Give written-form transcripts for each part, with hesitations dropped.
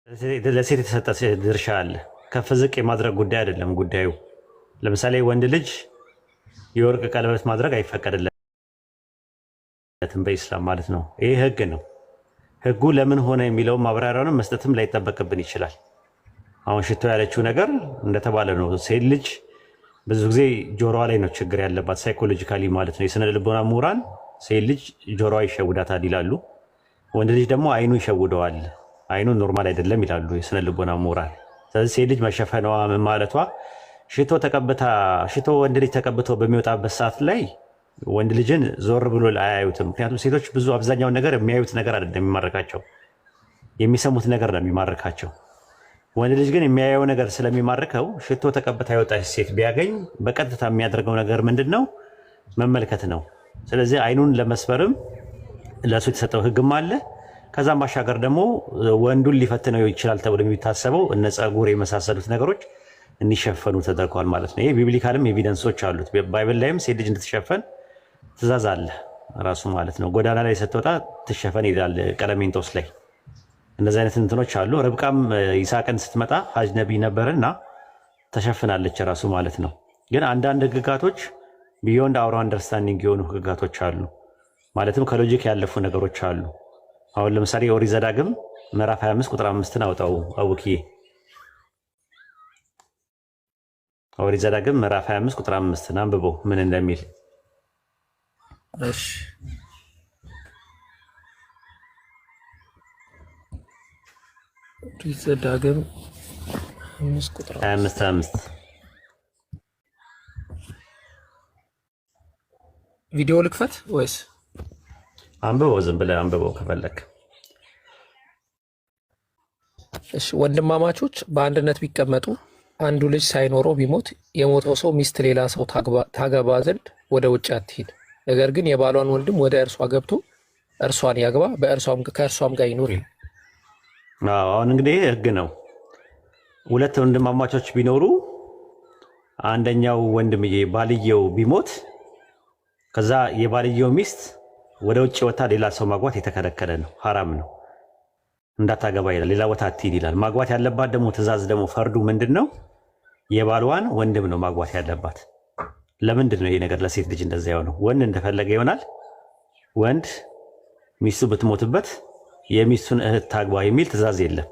ለሴት የተሰጠ ድርሻ አለ። ከፍ ዝቅ የማድረግ ጉዳይ አይደለም ጉዳዩ። ለምሳሌ ወንድ ልጅ የወርቅ ቀለበት ማድረግ አይፈቀድለትም በኢስላም ማለት ነው። ይሄ ህግ ነው። ህጉ ለምን ሆነ የሚለውን ማብራሪያውንም መስጠትም ላይጠበቅብን ይችላል። አሁን ሽቶ ያለችው ነገር እንደተባለ ነው። ሴት ልጅ ብዙ ጊዜ ጆሮዋ ላይ ነው ችግር ያለባት ሳይኮሎጂካሊ ማለት ነው። የስነ ልቦና ምሁራን ሴት ልጅ ጆሮዋ ይሸውዳታል ይላሉ። ወንድ ልጅ ደግሞ አይኑ ይሸውደዋል። አይኑ ኖርማል አይደለም ይላሉ የስነ ልቦና ምሁራን። ስለዚህ ሴት ልጅ መሸፈኗ ምን ማለቷ ሽቶ ወንድ ልጅ ተቀብቶ በሚወጣበት ሰዓት ላይ ወንድ ልጅን ዞር ብሎ አያዩትም። ምክንያቱም ሴቶች ብዙ አብዛኛውን ነገር የሚያዩት ነገር አይደለም የሚማርካቸው፣ የሚሰሙት ነገር ነው የሚማርካቸው። ወንድ ልጅ ግን የሚያየው ነገር ስለሚማርከው ሽቶ ተቀብታ የወጣች ሴት ቢያገኝ በቀጥታ የሚያደርገው ነገር ምንድን ነው? መመልከት ነው። ስለዚህ አይኑን ለመስበርም ለእሱ የተሰጠው ህግም አለ። ከዛም ባሻገር ደግሞ ወንዱን ሊፈትነው ይችላል ተብሎ የሚታሰበው እነ ፀጉር የመሳሰሉት ነገሮች እንዲሸፈኑ ተደርገዋል ማለት ነው። ይሄ ቢብሊካልም ኤቪደንሶች አሉት። ባይብል ላይም ሴት ልጅ እንድትሸፈን ትእዛዝ አለ ራሱ ማለት ነው። ጎዳና ላይ ስትወጣ ትሸፈን ይላል ቀለሜንጦስ ላይ። እንደዚህ አይነት እንትኖች አሉ። ርብቃም ይስሐቅን ስትመጣ አጅነቢ ነበርና ተሸፍናለች ራሱ ማለት ነው። ግን አንዳንድ ህግጋቶች ቢዮንድ አውር አንደርስታንዲንግ የሆኑ ህግጋቶች አሉ። ማለትም ከሎጂክ ያለፉ ነገሮች አሉ። አሁን ለምሳሌ ኦሪት ዘዳግም ምዕራፍ 25 ቁጥር 5ን አውጣው አውኪ። ኦሪት ዘዳግም ምዕራፍ 25 ቁጥር 5ን አንብበው ምን እንደሚል። እሺ ኦሪት ዘዳግም 5 ቁጥር 25 ቪዲዮ ልክፈት ወይስ አንብበው? ዝም ብለህ አንብበው ከፈለክ። እሺ ወንድማማቾች በአንድነት ቢቀመጡ አንዱ ልጅ ሳይኖረው ቢሞት የሞተው ሰው ሚስት ሌላ ሰው ታገባ ዘንድ ወደ ውጭ አትሂድ። ነገር ግን የባሏን ወንድም ወደ እርሷ ገብቶ እርሷን ያግባ፣ ከእርሷም ጋር ይኑር ይላል። አሁን እንግዲህ ህግ ነው። ሁለት ወንድማማቾች ቢኖሩ አንደኛው ወንድምዬ ባልየው ቢሞት ከዛ የባልየው ሚስት ወደ ውጭ ወታ ሌላ ሰው ማግባት የተከለከለ ነው፣ ሐራም ነው። እንዳታገባ ይላል፣ ሌላ ቦታ አትሂድ ይላል። ማግባት ያለባት ደግሞ ትእዛዝ ደግሞ ፈርዱ ምንድን ነው? የባልዋን ወንድም ነው ማግባት ያለባት። ለምንድን ነው ይሄ ነገር ለሴት ልጅ እንደዛ የሆነው? ወንድ እንደፈለገ ይሆናል። ወንድ ሚስቱ ብትሞትበት የሚስቱን እህት ታግባ የሚል ትእዛዝ የለም።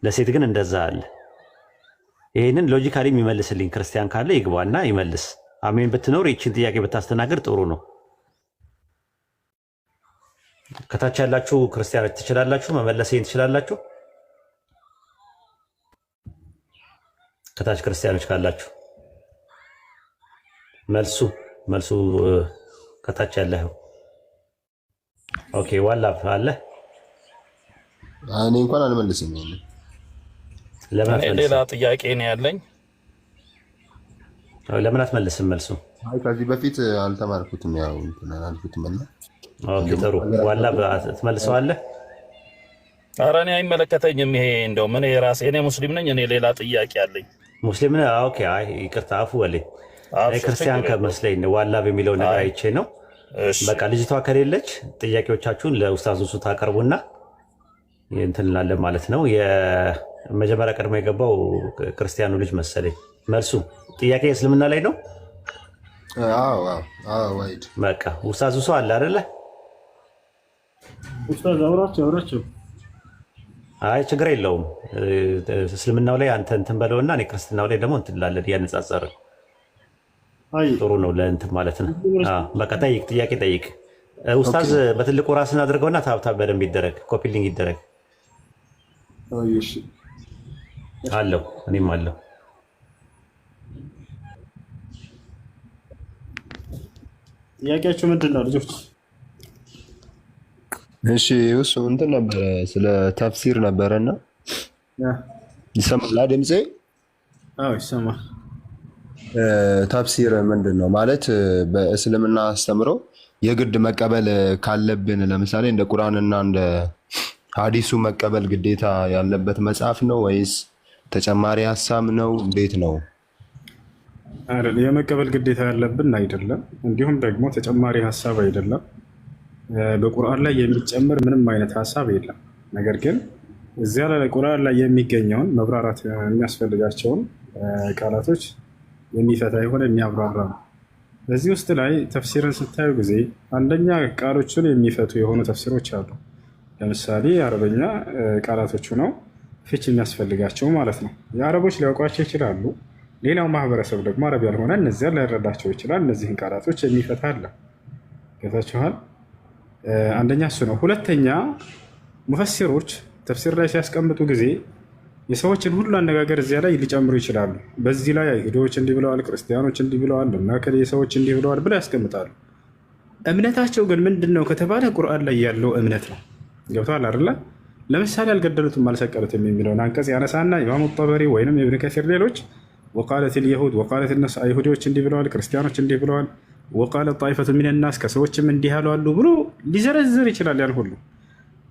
ለሴት ግን እንደዛ አለ። ይህንን ሎጂካሊ የሚመልስልኝ ክርስቲያን ካለ ይግባና ይመልስ። አሜን ብትኖር ይችን ጥያቄ ብታስተናግድ ጥሩ ነው። ከታች ያላችሁ ክርስቲያኖች ትችላላችሁ፣ መመለስ ይሄን ትችላላችሁ። ከታች ክርስቲያኖች ካላችሁ መልሱ ከታች ያለው። ኦኬ ዋላ አለ። እኔ እንኳን አልመልስም። ሌላ ጥያቄ ነው ያለኝ። ለምን አትመልስም? መልሱ ከዚህ በፊት አልተማርኩትም። ያው አልኩትም እና ኦኬ ጥሩ ዋላ ትመልሰዋለህ። ኧረ እኔ አይመለከተኝም። ይሄ እንደው ምን የራሴ እኔ ሙስሊም ነኝ። እኔ ሌላ ጥያቄ አለኝ። ሙስሊም ነህ? ኦኬ አይ ይቅርታ አፉ ወለኝ ክርስቲያን ከመስለኝ ዋላ በሚለው ነገር አይቼ ነው። በቃ ልጅቷ ከሌለች ጥያቄዎቻችሁን ለኡስታዝ ሱ ታቀርቡና እንትን እንላለን ማለት ነው። የመጀመሪያ ቀድሞ የገባው ክርስቲያኑ ልጅ መሰለኝ። መልሱ ጥያቄ እስልምና ላይ ነው። ዋይድ በቃ ኡስታዝ ሱ አለ አይደለ? ኡስታዝ አውራቸው። አይ ችግር የለውም። እስልምናው ላይ አንተ እንትን በለውና እኔ ክርስትናው ላይ ደግሞ እንትን እንላለን እያነጻጸርን። ጥሩ ነው ለእንትን ማለት ነው። በቃ ጠይቅ፣ ጥያቄ ጠይቅ ኡስታዝ። በትልቁ ራስን አድርገውና ታብታብ በደንብ ይደረግ፣ ኮፒሊንግ ይደረግ አለው። እኔም አለው። ጥያቄያችሁ ምንድን ነው ልጆች? እሺ እሱ እንትን ነበረ ስለ ተፍሲር ነበረና ይሰማል ድምጼ? አዎ ይሰማል። ተፍሲር ምንድን ነው ማለት በእስልምና አስተምሮ የግድ መቀበል ካለብን ለምሳሌ እንደ ቁርአንና እንደ ሐዲሱ መቀበል ግዴታ ያለበት መጽሐፍ ነው ወይስ ተጨማሪ ሀሳብ ነው? እንዴት ነው? አይደለም የመቀበል ግዴታ ያለብን አይደለም። እንዲሁም ደግሞ ተጨማሪ ሀሳብ አይደለም። በቁርአን ላይ የሚጨምር ምንም አይነት ሀሳብ የለም። ነገር ግን እዚያ ላይ ቁርአን ላይ የሚገኘውን መብራራት የሚያስፈልጋቸውን ቃላቶች የሚፈታ የሆነ የሚያብራራ ነው። በዚህ ውስጥ ላይ ተፍሲርን ስታዩ ጊዜ አንደኛ ቃሎቹን የሚፈቱ የሆኑ ተፍሲሮች አሉ። ለምሳሌ የአረበኛ ቃላቶቹ ነው ፍች የሚያስፈልጋቸው ማለት ነው። የአረቦች ሊያውቋቸው ይችላሉ። ሌላው ማህበረሰብ ደግሞ አረብ ያልሆነ እነዚያን ላይረዳቸው ይችላል። እነዚህን ቃላቶች የሚፈታ አለ። ገብታችኋል? አንደኛ እሱ ነው። ሁለተኛ ሙፈሲሮች ተፍሲር ላይ ሲያስቀምጡ ጊዜ የሰዎችን ሁሉ አነጋገር እዚያ ላይ ሊጨምሩ ይችላሉ። በዚህ ላይ አይሁዶች እንዲህ ብለዋል፣ ክርስቲያኖች እንዲህ ብለዋል፣ መከሌ ሰዎች እንዲህ ብለዋል ብለው ያስቀምጣሉ። እምነታቸው ግን ምንድን ነው ከተባለ ቁርአን ላይ ያለው እምነት ነው። ገብተዋል አይደለ? ለምሳሌ አልገደሉትም አልሰቀሉትም የሚለውን አንቀጽ ያነሳና ኢማሙ ጠበሪ ወይንም ኢብን ከሲር ሌሎች ወቃለት ልየሁድ ወቃለት ነስ አይሁዶች እንዲህ ብለዋል፣ ክርስቲያኖች እንዲህ ብለዋል፣ ወቃለ ጣይፈቱ ሚነናስ ከሰዎችም እንዲህ ያሉ ብሎ ሊዘረዝር ይችላል ያን ሁሉ።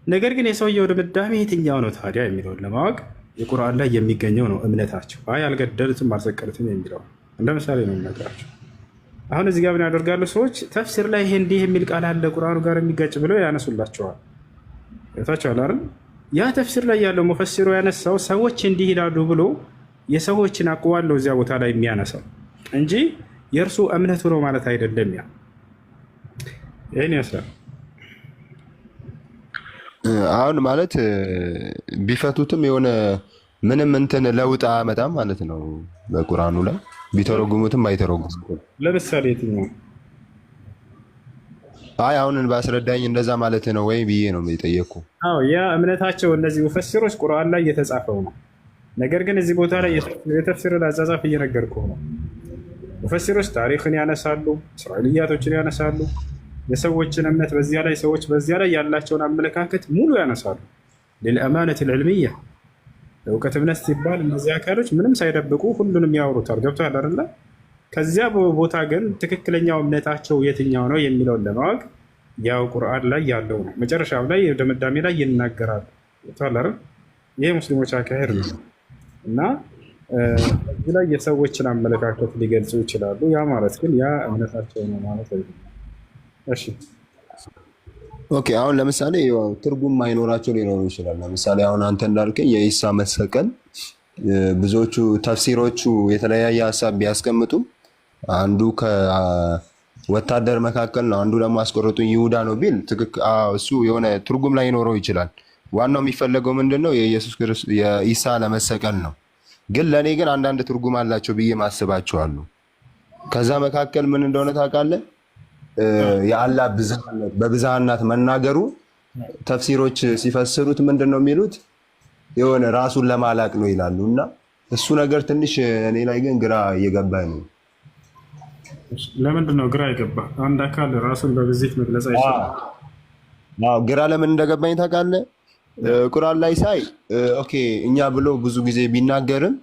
ነገር ግን የሰውየው ድምዳሜ የትኛው ነው ታዲያ የሚለውን ለማወቅ የቁርአን ላይ የሚገኘው ነው እምነታቸው። አይ አልገደሉትም አልሰቀሉትም የሚለው እንደ ምሳሌ ነው የሚነግራቸው። አሁን እዚህ ጋር ምን ያደርጋሉ ሰዎች ተፍሲር ላይ ይሄ እንዲህ የሚል ቃል አለ ቁርአኑ ጋር የሚጋጭ ብለው ያነሱላቸዋል። ታቸዋል አይደል? ያ ተፍሲር ላይ ያለው ሙፈሲሩ ያነሳው ሰዎች እንዲህ ይላሉ ብሎ የሰዎችን አቅዋል ነው እዚያ ቦታ ላይ የሚያነሳው እንጂ የእርሱ እምነቱ ነው ማለት አይደለም። ያ ይሄን ያስላል። አሁን ማለት ቢፈቱትም የሆነ ምንም እንትን ለውጥ አያመጣም ማለት ነው። በቁርአኑ ላይ ቢተረጉሙትም አይተረጉሙትም። ለምሳሌ የትኛው? አይ አሁን ባስረዳኝ እንደዛ ማለት ነው ወይ ብዬ ነው የጠየቅኩ። አዎ ያ እምነታቸው እነዚህ ሙፈሲሮች ቁርአን ላይ የተጻፈው ነው። ነገር ግን እዚህ ቦታ ላይ የተፍሲርን አጻጻፍ እየነገርኩህ ነው። ሙፈሲሮች ታሪክን ያነሳሉ፣ እስራኤልያቶችን ያነሳሉ፣ የሰዎችን እምነት በዚያ ላይ ሰዎች በዚያ ላይ ያላቸውን አመለካከት ሙሉ ያነሳሉ። ለልአማነት ልዕልምያ ለእውቀት እምነት ሲባል እነዚህ አካሎች ምንም ሳይደብቁ ሁሉንም ያወሩታል። ገብቶሃል አይደለ? ከዚያ ቦታ ግን ትክክለኛው እምነታቸው የትኛው ነው የሚለውን ለማወቅ ያው ቁርአን ላይ ያለው ነው። መጨረሻው ላይ ድምዳሜ ላይ ይናገራሉ። ገብቶሃል አይደል? ይሄ ሙስሊሞች አካሄድ ነው እና እዚህ ላይ የሰዎችን አመለካከት ሊገልጹ ይችላሉ። ያ ማለት ግን ያ እምነታቸው ነው ማለት አይደለም። እሺ ኦኬ። አሁን ለምሳሌ ትርጉም ማይኖራቸው ሊኖሩ ይችላል። ለምሳሌ አሁን አንተ እንዳልከኝ የኢሳ መሰቀል ብዙዎቹ ተፍሲሮቹ የተለያየ ሀሳብ ቢያስቀምጡም አንዱ ከወታደር መካከል ነው፣ አንዱ ደግሞ አስቆረጡኝ ይሁዳ ነው ቢል እሱ የሆነ ትርጉም ላይኖረው ይችላል። ዋናው የሚፈለገው ምንድን ነው? የኢየሱስ ክርስቶስ የኢሳ ለመሰቀል ነው። ግን ለእኔ ግን አንዳንድ ትርጉም አላቸው ብዬ ማስባቸዋሉ። ከዛ መካከል ምን እንደሆነ ታውቃለህ? የአላህ በብዝሃነት መናገሩ ተፍሲሮች ሲፈስሩት ምንድን ነው የሚሉት? የሆነ ራሱን ለማላቅ ነው ይላሉ። እና እሱ ነገር ትንሽ እኔ ላይ ግን ግራ እየገባኝ ነው። ለምንድን ነው ግራ የገባ? አንድ አካል ራሱን በብዜት መግለጽ አይችልም። ግራ ለምን እንደገባኝ ታውቃለህ? ቁርአን ላይ ሳይ ኦኬ እኛ ብሎ ብዙ ጊዜ ቢናገርም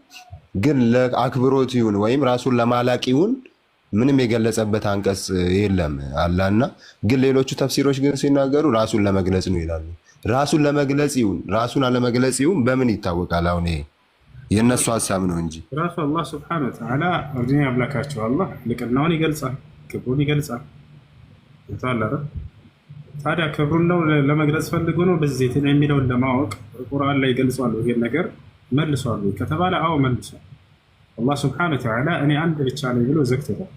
ግን ለአክብሮት ይሁን ወይም ራሱን ለማላቅ ይሁን ምንም የገለጸበት አንቀጽ የለም አላህና። ግን ሌሎቹ ተፍሲሮች ግን ሲናገሩ ራሱን ለመግለጽ ነው ይላሉ። ራሱን ለመግለጽ ይሁን ራሱን አለመግለጽ ይሁን በምን ይታወቃል? አሁን ይሄ የእነሱ ሀሳብ ነው እንጂ ራሱ አላህ ስብሐነሁ ወተዓላ እርድኛ ያምላካቸው አላህ ልቅናውን ይገልጻል፣ ክብሩን ይገልጻል። ታዲያ ክብሩን ነው ለመግለጽ ፈልጎ ነው በዜትን የሚለውን ለማወቅ ቁርአን ላይ ገልጿል። ይሄን ነገር መልሷል ከተባለ አዎ መልሷል። አላህ ስብሐነሁ ወተዓላ እኔ አንድ ብቻ ነኝ ብሎ ዘግቶታል።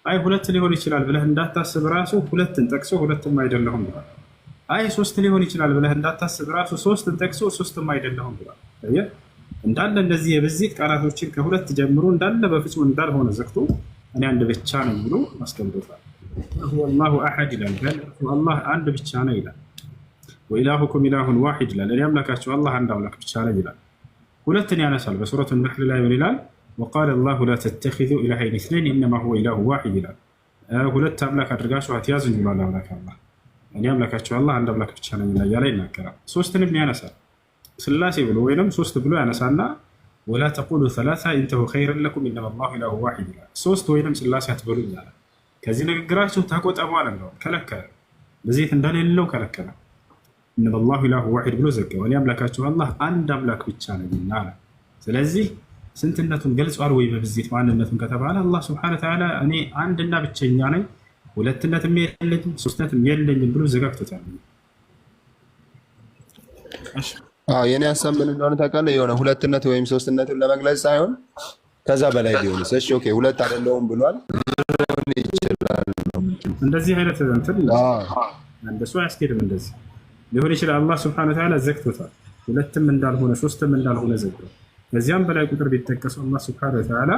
አይ ሁለት ሊሆን ይችላል ብለህ እንዳታስብ ራሱ ሁለትን ጠቅሶ ሁለትም አይደለሁም ብሏል። አይ ሶስት ሊሆን ይችላል ብለህ እንዳታስብ ራሱ ሶስትን ጠቅሶ ሶስትም አይደለሁም ብሏል። እንዳለ እንደዚህ የብዜት ቃላቶችን ከሁለት ጀምሮ እንዳለ በፍጹም እንዳልሆነ ዘግቶ እኔ አንድ ብቻ ነኝ ብሎ አስቀምጦታል። አላሁ አሐድ ይላል፣ አላህ አንድ ብቻ ነው ይላል። ወኢላሁኩም ኢላሁን ዋሂድ ይላል፣ እኔ አምላካችሁ አላህ አንድ አምላክ ብቻ ነው ይላል። ሁለትን ያነሳል። በሱረቱ ነሕል ላይ ምን ይላል? ወቃለ አላሁ ላ ተተኺዙ ኢላሀይን ኢስነይን ኢነማ ሁወ ኢላሁ ዋሂድ ይላል። ሁለት አምላክ አድርጋችሁ አትያዙ ይላል አምላክ አላህ፣ እኔ አምላካችሁ አላህ አንድ አምላክ ብቻ ነኝ እያለ ይናገራል። ሶስትንም ያነሳል። ስላሴ ብሎ ወይንም ሶስት ብሎ ያነሳና ወላ ተቁሉ ሰላሳ ኢንተሁ ኸይረን ለኩም ኢነማ አላሁ ኢላሁ ዋሂድ ይላል። ሶስት ወይንም ስላሴ አትበሉ ይላል። ከዚህ ንግግራችሁ ተቆጠቡ አለ ነው፣ ከለከለ። በዚህ እንደሌለው ከለከለ። ኢነማ አላሁ ኢላሁ ዋሂድ ብሎ ዘገበ። እኔ አምላካችሁ አላህ አንድ አምላክ ብቻ ነኝና አለ። ስለዚህ ስንትነቱን ገልጿል ወይ በብዜት ማንነቱን ከተባለ አላህ ስብሐነሁ ወተዓላ እኔ አንድና ብቸኛ ነኝ፣ ሁለትነትም የለኝም፣ ሶስትነትም የለኝም ብሎ ዘጋግቶታል። የኔ ሀሳብ ምን እንደሆነ ታውቃለህ? የሆነ ሁለትነት ወይም ሶስትነትን ለመግለጽ ሳይሆን ከዛ በላይ ቢሆንስ? እሺ ኦኬ፣ ሁለት አይደለሁም ብሏል ሊሆን ይችላል ነው። እንደዚህ አይነት እንትን እንደሱ አያስኬድም። እንደዚህ ሊሆን ይችላል። አላህ ስብሐነ ወተዓላ ዘግቶታል። ሁለትም እንዳልሆነ ሶስትም እንዳልሆነ ዘግቷል። ከዚያም በላይ ቁጥር ቢጠቀሰው አላህ ስብሐነ ወተዓላ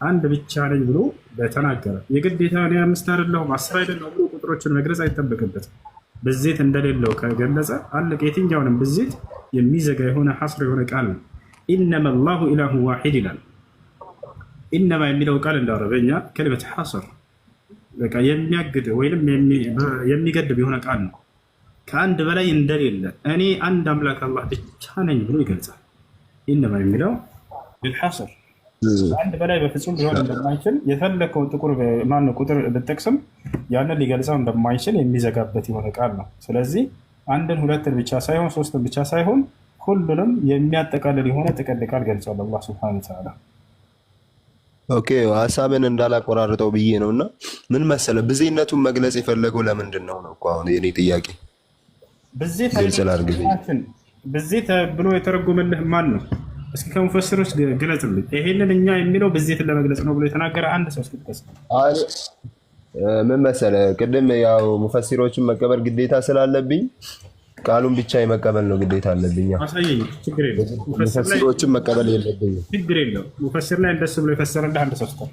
አንድ ብቻ ነኝ ብሎ በተናገረ የግዴታ እኔ 5 አይደለሁም 10 አይደለሁም ብሎ ቁጥሮችን መግለጽ አይጠበቅበትም። ብዜት እንደሌለው ከገለጸ አለቀ። የትኛውንም ብዜት የሚዘጋ የሆነ ሐስር የሆነ ቃል ነው። ኢነማ አላሁ ኢላሁ ዋሂድ ይላል። ኢነማ የሚለው ቃል እንደ አረበኛ ከልመት ሐስር በቃ የሚያግድ ወይም የሚገድብ የሆነ ቃል ነው። ከአንድ በላይ እንደሌለ እኔ አንድ አምላክ አላህ ብቻ ነኝ ብሎ ይገልጻል። ኢነማ የሚለው ቢልሐስር አንድ በላይ በፍጹም ሊሆን እንደማይችል የፈለከውን ቁጥር ብትጠቅስም ያንን ሊገልጸው እንደማይችል የሚዘጋበት የሆነ ቃል ነው። ስለዚህ አንድን ሁለትን ብቻ ሳይሆን ሶስትን ብቻ ሳይሆን ሁሉንም የሚያጠቃልል የሆነ ጥቅል ቃል ገልጿል አላህ ሱብሓነሁ ወተዓላ። ኦኬ ሀሳብን እንዳላቆራርጠው ብዬ ነው። እና ምን መሰለህ ብዜነቱን መግለጽ የፈለገው ለምንድን ነው ነው? አሁን የኔ ጥያቄ ብዜት ብሎ የተረጎመልህ ማን ነው? እስኪ ከሙፈሲሮች ግለጽልኝ። ይሄንን እኛ የሚለው ብዜትን ለመግለጽ ነው ብሎ የተናገረ አንድ ሰው እስኪጥቀስ። ምን መሰለህ ቅድም ያው ሙፈሲሮችን መቀበል ግዴታ ስላለብኝ ቃሉን ብቻ የመቀበል ነው ግዴታ አለብኝ። አሳየኝ። ችግር የለውም። ሙፈሲሮችን መቀበል የለብኝም። ችግር የለውም። ሙፈሲር ላይ እንደሱ ብሎ የፈሰረልህ አንድ ሰው ስጠር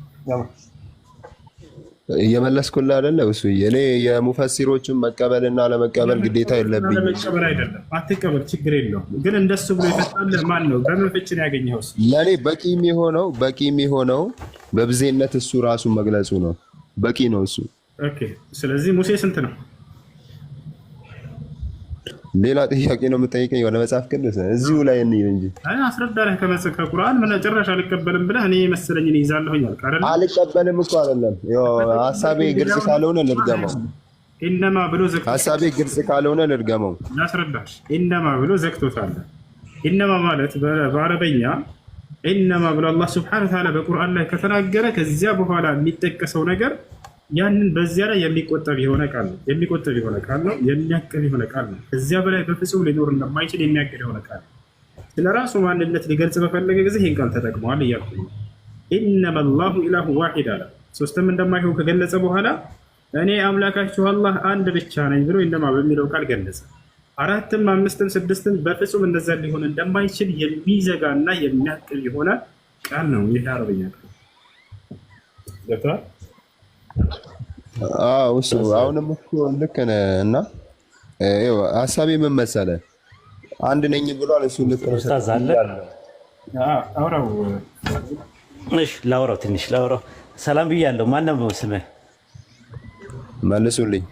እየመለስኩልህ አይደለ? እሱ እኔ የሙፈሲሮችን መቀበልና ለመቀበል ግዴታ የለብኝም። መቀበል አይደለም አትቀበል፣ ችግር የለውም። ግን እንደሱ ብሎ የፈሰረልህ ማን ነው? በምን ፍቺ ነው ያገኘኸው? ለእኔ በቂ የሚሆነው በብዜነት እሱ ራሱን መግለጹ ነው። በቂ ነው እሱ። ኦኬ። ስለዚህ ሙሴ ስንት ነው? ሌላ ጥያቄ ነው የምጠይቀኝ? ወደ መጽሐፍ ቅዱስ እዚሁ ላይ እንሂድ እንጂ አስረዳለህ። ከቁርአን ምን ጭራሽ አልቀበልም ብለህ እኔ መሰለኝ ይዛለሁኝ አልክ አይደል? አልቀበልም እኮ አይደለም። ሀሳቤ ግልጽ ካልሆነ ልድገመው። ኢነማ ብሎ ዘግቶታል። ሀሳቤ ግልጽ ካልሆነ ልድገመው። ላስረዳሽ። ኢነማ ብሎ ዘግቶታል። ኢነማ ማለት በአረበኛ ኢነማ ብሎ አላህ ሱብሓነሁ ወተዓላ በቁርአን ላይ ከተናገረ ከዚያ በኋላ የሚጠቀሰው ነገር ያንን በዚያ ላይ የሚቆጠብ የሆነ ቃል ነው። የሚቆጠብ የሆነ ቃል ነው። የሚያቅል የሆነ ቃል ነው። ከዚያ በላይ በፍጹም ሊኖር እንደማይችል የሚያቅል የሆነ ቃል ነው። ስለ ራሱ ማንነት ሊገልጽ በፈለገ ጊዜ ይህን ቃል ተጠቅመዋል እያልኩ ነው። ኢነማ አላሁ ኢላሁ ዋሂድ አለ። ሶስትም እንደማይሆን ከገለጸ በኋላ እኔ አምላካችሁ አላህ አንድ ብቻ ነኝ ብሎ ኢነማ በሚለው ቃል ገለጸ። አራትም አምስትም ስድስትም በፍጹም እንደዛ ሊሆን እንደማይችል የሚዘጋና የሚያቅል የሆነ ቃል ነው። ይህ አረበኛ ቃል ገብተዋል። እሱ አሁንም እኮ ልክ ነህ። እና ሀሳቤ ምን መሰለህ አንድ ነኝ ብሏል እሱ። ልክ ነው። ኡስታዝ አለ አውራው። እሺ ላውራው፣ ትንሽ ላውራው። ሰላም ብያለሁ። ማነው ስምህ? መልሱልኝ።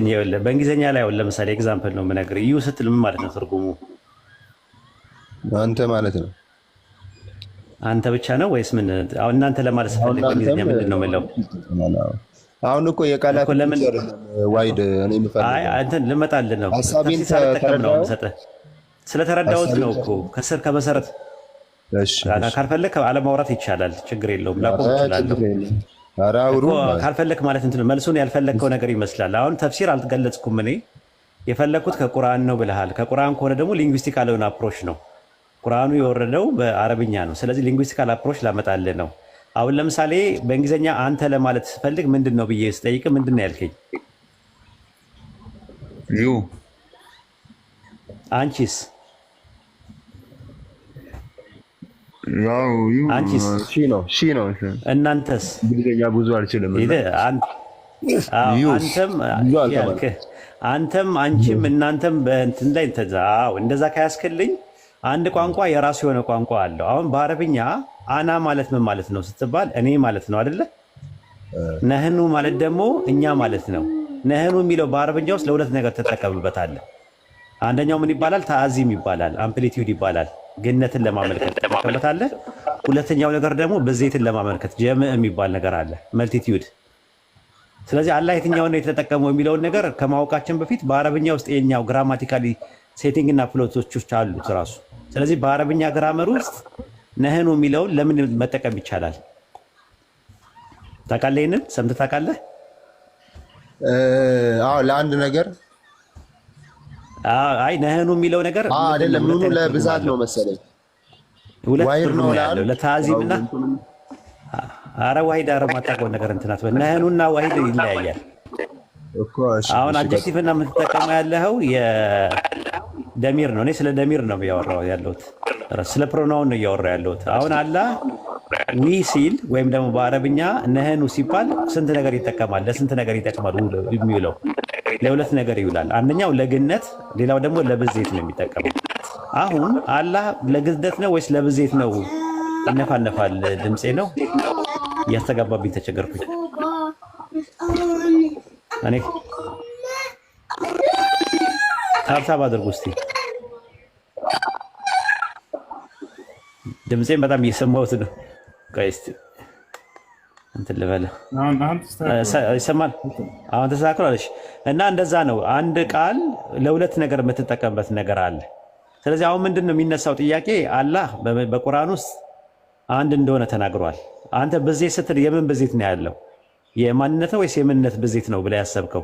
ይኸውልህ በእንግሊዝኛ ላይ አሁን ለምሳሌ ኤግዛምፕል ነው የምነግርህ። ዩ ስትል ምን ማለት ነው ትርጉሙ? አንተ ማለት ነው። አንተ ብቻ ነው ወይስ ምን? አሁን እናንተ ለማለት ፈልግ በእንግሊዝኛ ምንድን ነው የምለው? አሁን እኮ የቃላት ዋይድ እኔ የምፈልገው እንትን ልመጣልህ ነው። ሀሳቤን ተረዳው ሰጠህ ስለተረዳሁት ነው እኮ ከስር ከመሰረት። ካልፈለክ አለማውራት ይቻላል፣ ችግር የለውም። ላቆም እችላለሁ። ካልፈለክ ማለት እንትን መልሱን ያልፈለግከው ነገር ይመስላል። አሁን ተፍሲር አልተገለጽኩም እኔ የፈለግኩት ከቁርአን ነው ብለሃል። ከቁርአን ከሆነ ደግሞ ሊንግዊስቲካል የሆነ አፕሮች ነው። ቁርአኑ የወረደው በአረብኛ ነው። ስለዚህ ሊንግዊስቲካል አፕሮች ላመጣልህ ነው። አሁን ለምሳሌ በእንግሊዝኛ አንተ ለማለት ስፈልግ ምንድን ነው ብዬ ስጠይቅ ምንድን ነው ያልከኝ? ዩ። አንቺስ? አንቺስ? ሺ ነው። እናንተስ? እንግሊዝኛ ብዙ አልችልም። አንተም አንቺም እናንተም በእንትን ላይ እንደዛ ካያስክልኝ አንድ ቋንቋ የራሱ የሆነ ቋንቋ አለው። አሁን በአረብኛ አና ማለት ምን ማለት ነው ስትባል እኔ ማለት ነው አይደለ? ነህኑ ማለት ደግሞ እኛ ማለት ነው። ነህኑ የሚለው በአረብኛ ውስጥ ለሁለት ነገር ተጠቀምበታለህ። አንደኛው ምን ይባላል? ተአዚም ይባላል፣ አምፕሊቲዩድ ይባላል። ግነትን ለማመልከት ተጠቀምበታለህ። ሁለተኛው ነገር ደግሞ ብዜትን ለማመልከት ጀምዕ የሚባል ነገር አለ፣ መልቲቲዩድ። ስለዚህ አላህ የትኛውን ነው የተጠቀመው የሚለውን ነገር ከማወቃችን በፊት በአረብኛ ውስጥ የኛው ግራማቲካሊ ሴቲንግ እና ፕሎቶች አሉት ራሱ። ስለዚህ በአረብኛ ግራመር ውስጥ ነህኑ የሚለውን ለምን መጠቀም ይቻላል? ታውቃለህ? ይሄንን ሰምተህ ታውቃለህ? ለአንድ ነገር አይ ነህኑ የሚለው ነገር አይደለም። ኑኑ ለብዛት ነው መሰለኝ። ሁለት ዋሂድ ትርጉም ነው ነው ያለው ለታዚምና አረ ዋሂድ አረ ማታውቀው ነገር እንትናት ነህኑና ዋሂድ ይለያያል እኮ። እሺ አሁን አድጀክቲቭ እና የምትጠቀመው ያለው የደሚር ነው። እኔ ስለ ደሚር ነው ያወራው ያለሁት፣ ስለ ፕሮናውን ነው እያወራው ያለሁት። አሁን አላህ ዊ ሲል ወይም ደግሞ በአረብኛ ነህኑ ሲባል ስንት ነገር ይጠቀማል። ለስንት ነገር ይጠቅማል የሚውለው? ለሁለት ነገር ይውላል። አንደኛው ለግነት፣ ሌላው ደግሞ ለብዜት ነው የሚጠቀመው። አሁን አላህ ለግነት ነው ወይስ ለብዜት ነው? ይነፋነፋል ድምፄ ነው እያስተጋባብኝ ተቸገርኩኝ። እኔ ታብታብ አድርጉ እስቲ። ድምፄን በጣም እየሰማሁት ነው። ቆይ እስቲ እንትን ልበለ ይሰማል? አሁን ተስተካክሏል። እና እንደዛ ነው። አንድ ቃል ለሁለት ነገር የምትጠቀምበት ነገር አለ። ስለዚህ አሁን ምንድን ነው የሚነሳው ጥያቄ? አላህ በቁርአን ውስጥ አንድ እንደሆነ ተናግሯል። አንተ ብዜት ስትል የምን ብዜት ነው ያለው? የማንነት ነው ወይስ የምንነት ብዜት ነው ብለህ ያሰብከው?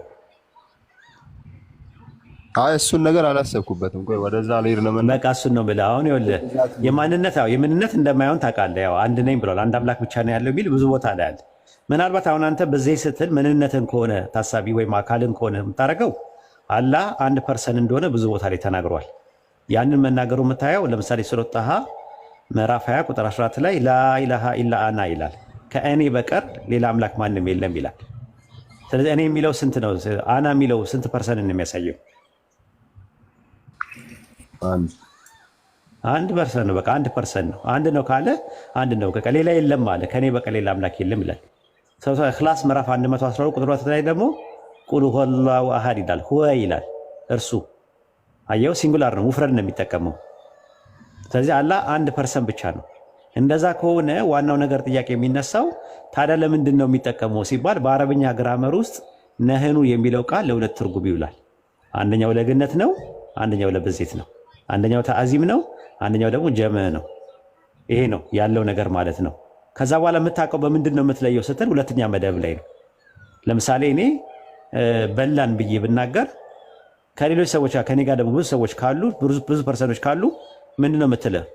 አይ እሱን ነገር አላሰብኩበትም። ቆይ ወደዛ ልሄድ ነው። በቃ እሱን ነው ብለህ አሁን ይኸውልህ የምንነት እንደማይሆን ታውቃለህ። ያው አንድ ነኝ ብሏል። አንድ አምላክ ብቻ ነው ያለው የሚል ብዙ ቦታ ላይ አለ። ምናልባት አሁን አንተ ብዜት ስትል ምንነትን ከሆነ ታሳቢ ወይም አካልን ከሆነ የምታደርገው አላህ አንድ ፐርሰን እንደሆነ ብዙ ቦታ ላይ ተናግሯል። ያንን መናገሩ የምታየው ለምሳሌ ሱረቱ ጣሃ ምዕራፍ 20 ቁጥር 14 ላይ ላኢላሃ ኢላ አና ይላል። ከእኔ በቀር ሌላ አምላክ ማንም የለም ይላል። ስለዚህ እኔ የሚለው ስንት ነው? አና የሚለው ስንት ፐርሰን ነው የሚያሳየው? አንድ ፐርሰን ነው። በቃ አንድ ፐርሰን ነው። አንድ ነው ካለ አንድ ነው፣ ሌላ የለም አለ። ከኔ በቀር ሌላ አምላክ የለም ይላል። ሱረቱ ኢኽላስ ምዕራፍ 112 ቁጥር 2 ላይ ደግሞ ቁል ሁወላሁ አሐድ ይላል። ሁወ ይላል እርሱ። አየው ሲንጉላር ነው፣ ሙፍረድ ነው የሚጠቀመው። ስለዚህ አላህ አንድ ፐርሰን ብቻ ነው። እንደዛ ከሆነ ዋናው ነገር ጥያቄ የሚነሳው ታዲያ ለምንድን ነው የሚጠቀመው ሲባል በአረብኛ ግራመር ውስጥ ነህኑ የሚለው ቃል ለሁለት ትርጉም ይውላል። አንደኛው ለግነት ነው፣ አንደኛው ለብዜት ነው። አንደኛው ተአዚም ነው፣ አንደኛው ደግሞ ጀምዕ ነው። ይሄ ነው ያለው ነገር ማለት ነው። ከዛ በኋላ የምታውቀው በምንድን ነው የምትለየው ስትል ሁለተኛ መደብ ላይ ነው። ለምሳሌ እኔ በላን ብዬ ብናገር ከሌሎች ሰዎች ጋር ከኔ ጋር ደግሞ ብዙ ሰዎች ካሉ ብዙ ፐርሰኖች ካሉ ምንድን ነው የምትለው?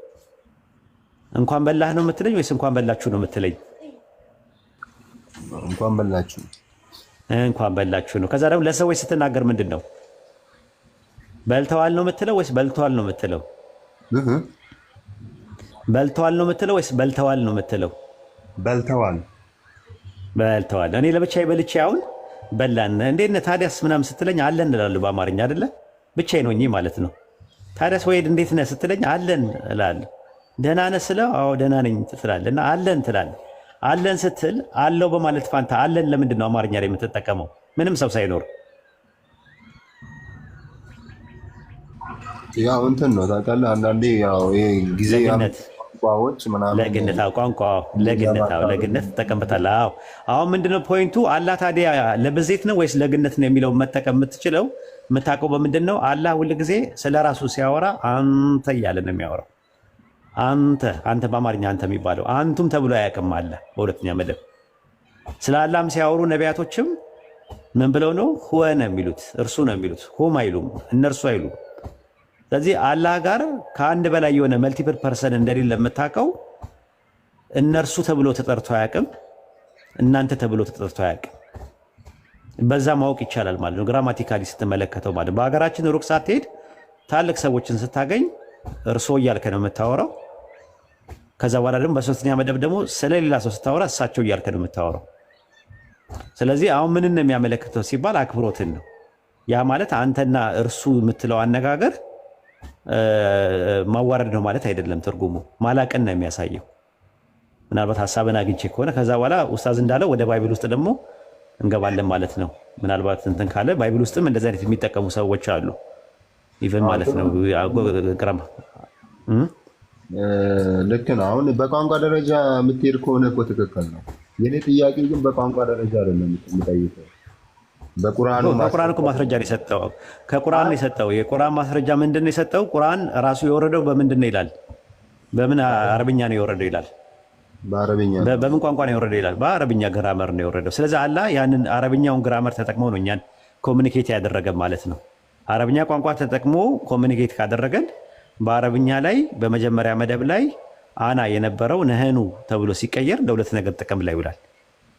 እንኳን በላህ ነው የምትለኝ ወይስ እንኳን በላችሁ ነው የምትለኝ? እንኳን በላችሁ። እንኳን በላችሁ ነው። ከዛ ደግሞ ለሰዎች ስትናገር ምንድን ነው? በልተዋል ነው የምትለው ወይስ በልተዋል ነው የምትለው? በልተዋል ነው የምትለው ወይስ በልተዋል ነው የምትለው? በልተዋል። በልተዋል። እኔ ለብቻዬ በልቼ አሁን በላን እንዴት ነህ ታዲያስ ምናምን ስትለኝ አለን እላለሁ በአማርኛ አይደለ? ብቻዬን ሆኜ ማለት ነው። ታዲያስ ወይድ እንዴት ነህ ስትለኝ አለን እላለሁ። ደህና ነህ ስለው አዎ ደህና ነኝ ትላለህ እና አለን ትላለህ። አለን ስትል አለው በማለት ፋንታ አለን ለምንድን ነው አማርኛ ላይ የምትጠቀመው ምንም ሰው ሳይኖር? ያው እንትን ነው ታውቃለህ። አንዳንዴ ያው ይሄ ጊዜ ቋንቋዎች ምናምን ለግነት ቋንቋ ለግነት ትጠቀምበታለህ። አሁን ምንድነው ፖይንቱ? አላህ ታዲያ ለብዜት ነው ወይስ ለግነት ነው የሚለውን መጠቀም የምትችለው የምታውቀው በምንድን ነው? አላህ ሁል ጊዜ ስለ ራሱ ሲያወራ አንተ እያለ ነው የሚያወራው። አንተ በአማርኛ አንተ የሚባለው አንቱም ተብሎ አያውቅም አለ በሁለተኛ መደብ። ስለ አላህም ሲያወሩ ነቢያቶችም ምን ብለው ነው? ሁወ ነው የሚሉት፣ እርሱ ነው የሚሉት። ሁም አይሉም፣ እነርሱ አይሉም። ስለዚህ አላህ ጋር ከአንድ በላይ የሆነ መልቲፕል ፐርሰን እንደሌለ የምታውቀው እነርሱ ተብሎ ተጠርቶ አያውቅም፣ እናንተ ተብሎ ተጠርቶ አያውቅም። በዛ ማወቅ ይቻላል ማለት ነው፣ ግራማቲካሊ ስትመለከተው ማለት ነው። በሀገራችን ሩቅ ሳትሄድ ታላቅ ሰዎችን ስታገኝ እርሶ እያልከ ነው የምታወራው። ከዛ በኋላ ደግሞ በሶስተኛ መደብ ደግሞ ስለሌላ ሰው ስታወራ እሳቸው እያልከ ነው የምታወራው። ስለዚህ አሁን ምንን ነው የሚያመለክተው ሲባል አክብሮትን ነው። ያ ማለት አንተና እርሱ የምትለው አነጋገር ማዋረድ ነው ማለት አይደለም። ትርጉሙ ማላቅን ነው የሚያሳየው። ምናልባት ሀሳብን አግኝቼ ከሆነ ከዛ በኋላ ኡስታዝ እንዳለው ወደ ባይብል ውስጥ ደግሞ እንገባለን ማለት ነው። ምናልባት እንትን ካለ ባይብል ውስጥም እንደዚህ አይነት የሚጠቀሙ ሰዎች አሉ። ኢቨን ማለት ነው ግራማ ልክ ነው። አሁን በቋንቋ ደረጃ የምትሄድ ከሆነ እኮ ትክክል ነው። የኔ ጥያቄ ግን በቋንቋ ደረጃ አይደለም የምጠይቀው። በቁርአን እኮ ማስረጃ ነው የሰጠው። ከቁርአን ነው የሰጠው። የቁርአን ማስረጃ ምንድን ነው የሰጠው? ቁርአን ራሱ የወረደው በምንድን ነው ይላል? በምን አረብኛ ነው የወረደው ይላል? በአረብኛ። በምን ቋንቋ ነው የወረደው ይላል? በአረብኛ ግራመር ነው የወረደው። ስለዚህ አላህ ያንን አረብኛውን ግራመር ተጠቅመው ነው እኛን ኮሚኒኬት ያደረገ ማለት ነው። አረብኛ ቋንቋ ተጠቅሞ ኮሚኒኬት ካደረገን በአረብኛ ላይ በመጀመሪያ መደብ ላይ አና የነበረው ነህኑ ተብሎ ሲቀየር ለሁለት ነገር ጥቅም ላይ ይውላል።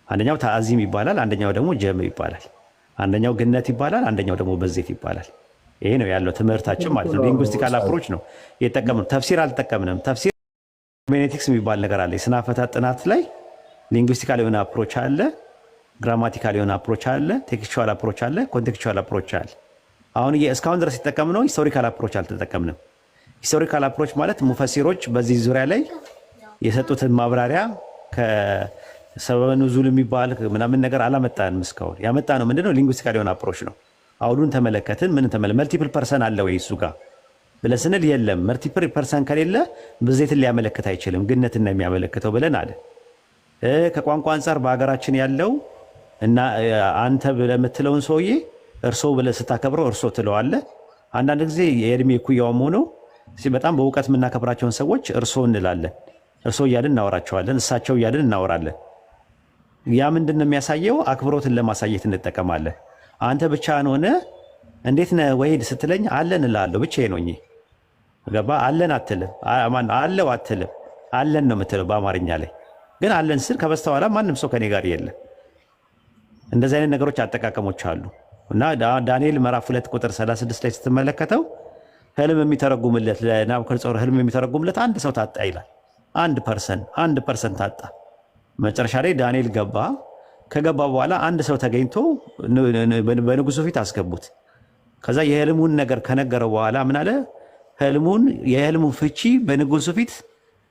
አንደኛው ተአዚም ይባላል፣ አንደኛው ደግሞ ጀም ይባላል። አንደኛው ግነት ይባላል፣ አንደኛው ደግሞ በዜት ይባላል። ይሄ ነው ያለው ትምህርታችን ማለት ነው። ሊንጉስቲካል አፕሮች ነው የተጠቀምነው። ተፍሲር አልተጠቀምንም። ተፍሲር ሄርሜኔቲክስ የሚባል ነገር አለ። የስነ አፈታት ጥናት ላይ ሊንጉስቲካል የሆነ አፕሮች አለ፣ ግራማቲካል የሆነ አፕሮች አለ፣ ቴክስቹዋል አፕሮች አለ፣ ኮንቴክስቹዋል አፕሮች አለ። አሁን እስካሁን ድረስ የተጠቀምነው ሂስቶሪካል አፕሮች አልተጠቀምንም። ሂስቶሪካል አፕሮች ማለት ሙፈሲሮች በዚህ ዙሪያ ላይ የሰጡትን ማብራሪያ ከሰበበ ኑዙል የሚባል ምናምን ነገር አላመጣንም። እስካሁን ያመጣ ነው ምንድነው? ሊንጉስቲካል የሆነ አፕሮች ነው። አውዱን ተመለከትን። ምን መልቲፕል ፐርሰን አለ ወይ እሱ ጋር ብለን ስንል የለም። መልቲፕል ፐርሰን ከሌለ ብዜትን ሊያመለክት አይችልም፣ ግነትን ነው የሚያመለክተው ብለን አለ። ከቋንቋ አንጻር በሀገራችን ያለው እና አንተ ብለህ የምትለውን ሰውዬ እርሶ ብለህ ስታከብረው እርሶ ትለዋለህ። አንዳንድ ጊዜ የእድሜ እኩያውም ሆኖ በጣም በእውቀት የምናከብራቸውን ሰዎች እርሶ እንላለን። እርሶ እያልን እናወራቸዋለን፣ እሳቸው እያልን እናወራለን። ያ ምንድን ነው የሚያሳየው? አክብሮትን ለማሳየት እንጠቀማለን። አንተ ብቻህን ሆነ እንዴት ነህ ወሂድ ስትለኝ አለን እላለሁ። ብቻዬን ሆኜ ገባ አለን አትልም፣ አለው አትልም፣ አለን ነው የምትለው በአማርኛ ላይ። ግን አለን ስል ከበስተኋላ ማንም ሰው ከኔ ጋር የለም። እንደዚህ አይነት ነገሮች አጠቃቀሞች አሉ እና ዳንኤል ምዕራፍ 2 ቁጥር 36 ላይ ስትመለከተው ህልም የሚተረጉምለት ለናቡከደነፆር ህልም የሚተረጉምለት አንድ ሰው ታጣ ይላል። አንድ ፐርሰን ታጣ። መጨረሻ ላይ ዳንኤል ገባ። ከገባ በኋላ አንድ ሰው ተገኝቶ በንጉሱ ፊት አስገቡት። ከዛ የህልሙን ነገር ከነገረው በኋላ ምን አለ? የህልሙን ፍቺ በንጉሱ ፊት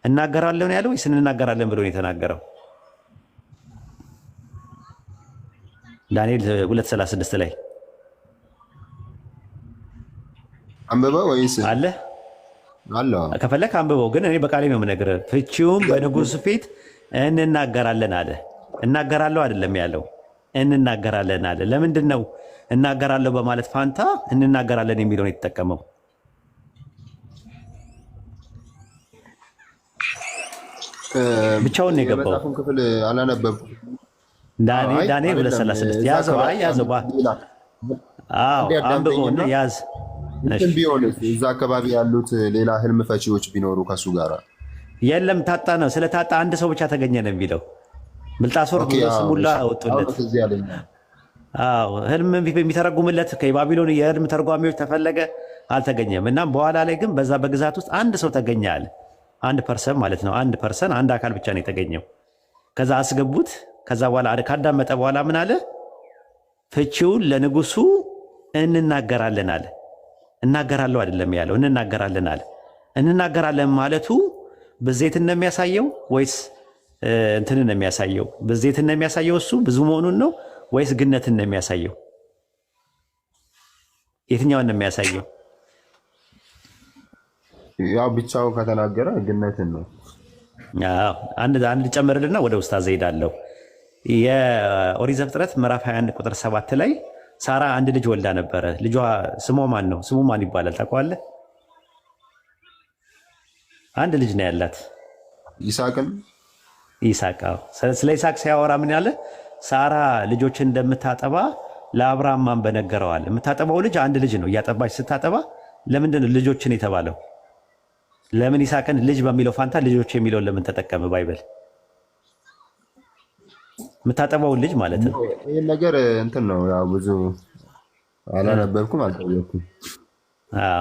እናገራለሁ ነው ያለው ወይስ እንናገራለን ብሎ ነው የተናገረው? ዳንኤል 2:36 ላይ አንብበው ወይስ አለ? ከፈለክ አንብበው፣ ግን እኔ በቃሌ ነው የምነግርህ። ፍቺውም በንጉሱ ፊት እንናገራለን አለ። እናገራለሁ አይደለም ያለው፣ እንናገራለን አለ። ለምንድን ነው እናገራለሁ በማለት ፋንታ እንናገራለን የሚለውን የተጠቀመው? ብቻውን ነው የገባው። የመጽሐፉን ክፍል አላነበብኩም። ዳንኤል 2:36 ያዘው። ያዘው አንብበው እና ያዝ። ቢሆን እዛ አካባቢ ያሉት ሌላ ህልም ፈቺዎች ቢኖሩ ከሱ ጋር የለም። ታጣ ነው። ስለታጣ አንድ ሰው ብቻ ተገኘ ነው የሚለው። ብልጣሶር ስሙላ ወጡለት። ህልም የሚተረጉምለት የባቢሎን የህልም ተርጓሚዎች ተፈለገ፣ አልተገኘም። እና በኋላ ላይ ግን በዛ በግዛት ውስጥ አንድ ሰው ተገኘ አለ። አንድ ፐርሰን ማለት ነው። አንድ አካል ብቻ ነው የተገኘው። ከዛ አስገቡት። ከዛ በኋላ ካዳመጠ በኋላ ምን አለ? ፍቺውን ለንጉሱ እንናገራለን አለ። እናገራለሁ አይደለም ያለው፣ እንናገራለን አለ። እንናገራለን ማለቱ ብዜትን ነው የሚያሳየው ወይስ እንትንን ነው የሚያሳየው? ብዜትን ነው የሚያሳየው እሱ ብዙ መሆኑን ነው ወይስ ግነትን ነው የሚያሳየው? የትኛውን ነው የሚያሳየው? ያው ብቻው ከተናገረ ግነትን ነው። አንድ ጨምርልና ወደ ውስጥ አዘይዳለሁ። የኦሪት ዘፍጥረት ምዕራፍ 21 ቁጥር 7 ላይ ሳራ አንድ ልጅ ወልዳ ነበረ። ልጇ ስሙ ማን ነው? ስሙ ማን ይባላል ታውቀዋለህ? አንድ ልጅ ነው ያላት፣ ይስሐቅን። ይስሐቅ። ስለ ይስሐቅ ሲያወራ ምን ያለ? ሳራ ልጆችን እንደምታጠባ ለአብርሃም ማን በነገረዋል? የምታጠባው ልጅ አንድ ልጅ ነው። እያጠባች ስታጠባ ለምንድን ነው ልጆችን የተባለው? ለምን ይስሐቅን ልጅ በሚለው ፋንታ ልጆች የሚለውን ለምን ተጠቀመ ባይብል? የምታጠባውን ልጅ ማለት ነው። ይህን ነገር እንትን ነው ያው ብዙ አላነበብኩም፣ አልጠየኩም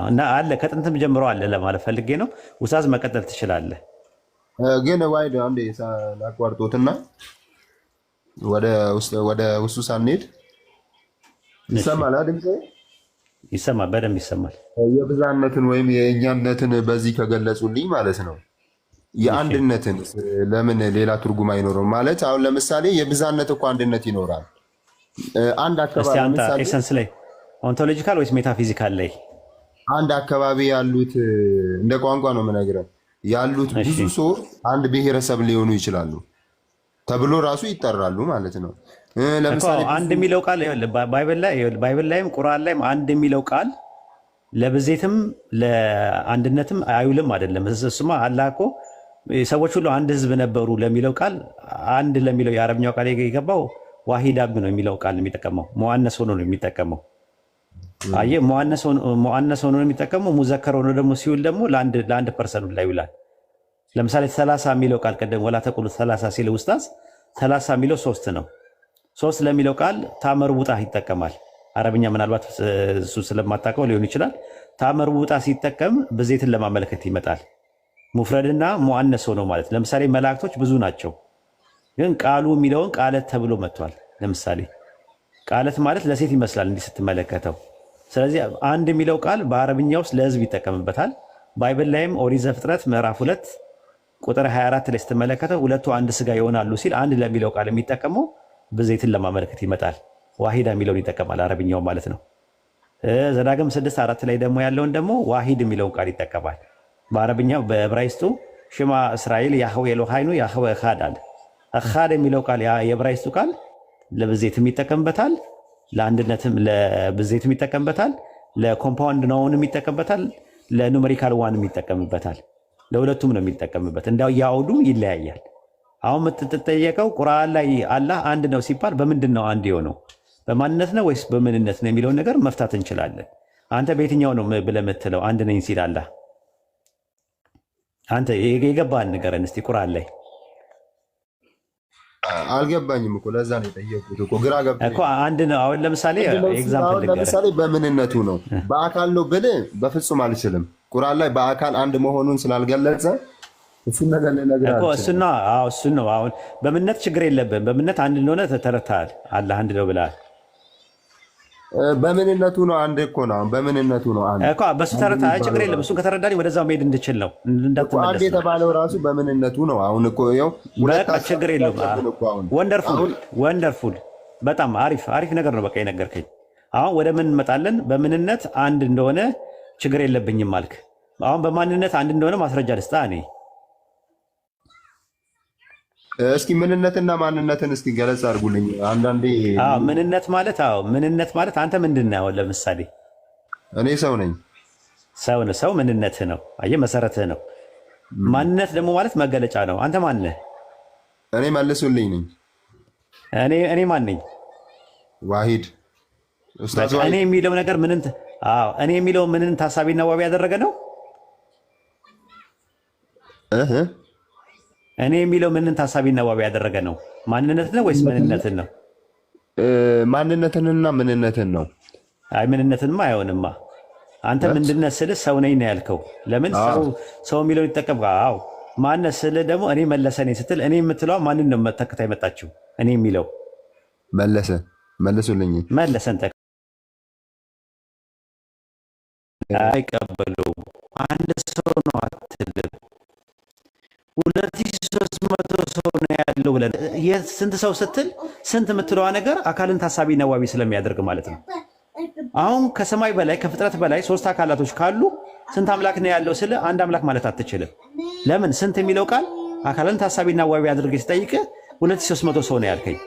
እና አለ ከጥንትም ጀምሮ አለ ለማለት ፈልጌ ነው። ውሳዝ መቀጠል ትችላለህ። ግን ዋይድ አንዴ ላቋርጦትና ወደ ውስጡ ሳንሄድ ይሰማል አይደል? ይሰማል፣ በደንብ ይሰማል። የብዛነትን ወይም የእኛነትን በዚህ ከገለጹልኝ ማለት ነው። የአንድነትን ለምን ሌላ ትርጉም አይኖረው? ማለት አሁን ለምሳሌ የብዛነት እኮ አንድነት ይኖራል። አንድ አካባቢ ኤሰንስ ላይ ኦንቶሎጂካል ወይስ ሜታፊዚካል ላይ አንድ አካባቢ ያሉት እንደ ቋንቋ ነው የምነግርህ ያሉት ብዙ ሰው አንድ ብሔረሰብ ሊሆኑ ይችላሉ ተብሎ ራሱ ይጠራሉ ማለት ነው። ለምሳሌ አንድ የሚለው ቃል ባይብል ላይም ቁርአን ላይም አንድ የሚለው ቃል ለብዜትም ለአንድነትም አይውልም አይደለም። እሱማ አላህ እኮ ሰዎች ሁሉ አንድ ህዝብ ነበሩ ለሚለው ቃል አንድ ለሚለው የአረብኛው ቃል የገባው ዋሂድ አብ ነው የሚለው ቃል የሚጠቀመው መዋነስ ሆኖ ነው የሚጠቀመው። አየ ሙአነስ ሆኖ የሚጠቀመው ሙዘከር ሆኖ ደግሞ ሲውል ደግሞ ለአንድ ፐርሰን ላይ ይውላል። ለምሳሌ 30 የሚለው ቃል ቀደም ወላ ተቁሉ 30 ሲል ኡስታዝ 30 የሚለው 3 ነው። 3 ለሚለው ቃል ታመርቡጣ ይጠቀማል። አረብኛ ምናልባት እሱ ስለማታውቀው ሊሆን ይችላል። ታመርቡጣ ሲጠቀም ብዜትን ለማመልከት ይመጣል። ሙፍረድና ሙአነስ ሆኖ ማለት ለምሳሌ መላእክቶች ብዙ ናቸው፣ ግን ቃሉ የሚለውን ቃለት ተብሎ መጥቷል። ለምሳሌ ቃለት ማለት ለሴት ይመስላል እንዲህ ስትመለከተው። ስለዚህ አንድ የሚለው ቃል በአረብኛ ውስጥ ለህዝብ ይጠቀምበታል። ባይብል ላይም ኦሪት ዘፍጥረት ምዕራፍ 2 ቁጥር 24 ላይ ስትመለከተው ሁለቱ አንድ ስጋ ይሆናሉ ሲል አንድ ለሚለው ቃል የሚጠቀመው ብዜትን ለማመልከት ይመጣል። ዋሂዳ የሚለውን ይጠቀማል አረብኛው ማለት ነው። ዘዳግም 6:4 ላይ ደግሞ ያለውን ደግሞ ዋሂድ የሚለውን ቃል ይጠቀማል። በአረብኛው በዕብራይስጡ ሽማ እስራኤል ያህዌ ኤሎሃይኑ ያህዌ እኻድ አለ። እኻድ የሚለው ቃል የዕብራይስጡ ቃል ለብዜትም ይጠቀምበታል፣ ለአንድነትም ለብዜትም ይጠቀምበታል፣ ለኮምፓውንድ ናውንም ይጠቀምበታል፣ ለኑሜሪካል ዋንም ይጠቀምበታል። ለሁለቱም ነው የሚጠቀምበት። እንዳው ያውዱ ይለያያል። አሁን የምትጠየቀው ቁርአን ላይ አላህ አንድ ነው ሲባል በምንድን ነው አንድ የሆነው? በማንነት ነው ወይስ በምንነት ነው የሚለውን ነገር መፍታት እንችላለን። አንተ በየትኛው ነው ብለህ የምትለው አንድ ነኝ ሲል አላህ? አንተ የገባህን ንገረን እስቲ ቁርአን ላይ። አልገባኝም እኮ ለዛ ነው የጠየቁት እኮ ግራ ገብቶኝ እኮ አንድ ነው። አሁን ለምሳሌ ኤግዛምፕል ለምሳሌ በምንነቱ ነው በአካል ነው ብልህ በፍጹም አልችልም። ቁርአን ላይ በአካል አንድ መሆኑን ስላልገለጸ እሱን ነገር ልነግርህ እኮ እሱን ነው። አሁን በምንነት ችግር የለብህም። በምንነት አንድ እንደሆነ ተረድተሃል። አላህ አንድ ነው ብለሃል። በምንነቱ ነው አንድ እኮ ነው። በምንነቱ ነው አንድ እኮ በሱ ተረድተሃል። ችግር የለም። እሱን ከተረዳኝ ወደዛው መሄድ እንድችል ነው እንዳትመለስ። አንድ የተባለው ራሱ በምንነቱ ነው። አሁን እኮ ይኸው በቃ ችግር የለውም። ወንደርፉል በጣም አሪፍ ነገር ነው። በቃ የነገርከኝ። አሁን ወደ ምን እንመጣለን? በምንነት አንድ እንደሆነ ችግር የለብኝም አልክ። አሁን በማንነት አንድ እንደሆነ ማስረጃ ልስጣ እኔ። እስኪ ምንነትና ማንነትን እስኪ ገለጽ አድርጉልኝ። አንዳንዴ ምንነት ማለት አንተ ምንድን ነህ? አሁን ለምሳሌ እኔ ሰው ነኝ። ሰው ምንነትህ ነው። አየህ መሰረትህ ነው። ማንነት ደግሞ ማለት መገለጫ ነው። አንተ ማን ነህ? እኔ መልሱልኝ ነኝ። እኔ ማን ነኝ? ዋሂድ ኡስታዝ። እኔ የሚለው ነገር እኔ የሚለው ምንን ታሳቢና ዋቢ ያደረገ ነው? እኔ የሚለው ምንን ታሳቢና ዋቢ ያደረገ ነው? ማንነት ነው ወይስ ምንነትን ነው? ማንነትንና ምንነትን ነው። አይ ምንነትንማ አይሆንማ። አንተ ምንድነህ ስልህ ሰው ነኝ ነው ያልከው። ለምን ሰው የሚለውን ይጠቀም? አዎ ማንነት ስልህ ደግሞ እኔ መለሰ ነኝ ስትል እኔ የምትለዋ ማንን ነው ተከታይ መጣችው? እኔ የሚለው መልሱልኝ። መለሰን አይቀበሉም። አንድ ሰው ነው አትልም። 2300 ሰው ነው ያለው ብለን ስንት ሰው ስትል ስንት የምትለዋ ነገር አካልን ታሳቢ ነዋቢ ስለሚያደርግ ማለት ነው። አሁን ከሰማይ በላይ ከፍጥረት በላይ 3 አካላቶች ካሉ ስንት አምላክ ነው ያለው ስለ አንድ አምላክ ማለት አትችልም። ለምን? ስንት የሚለው ቃል አካልን ታሳቢ ነዋቢ አድርገ ሲጠይቅ 2300 ሰው ነው ያልከኝ።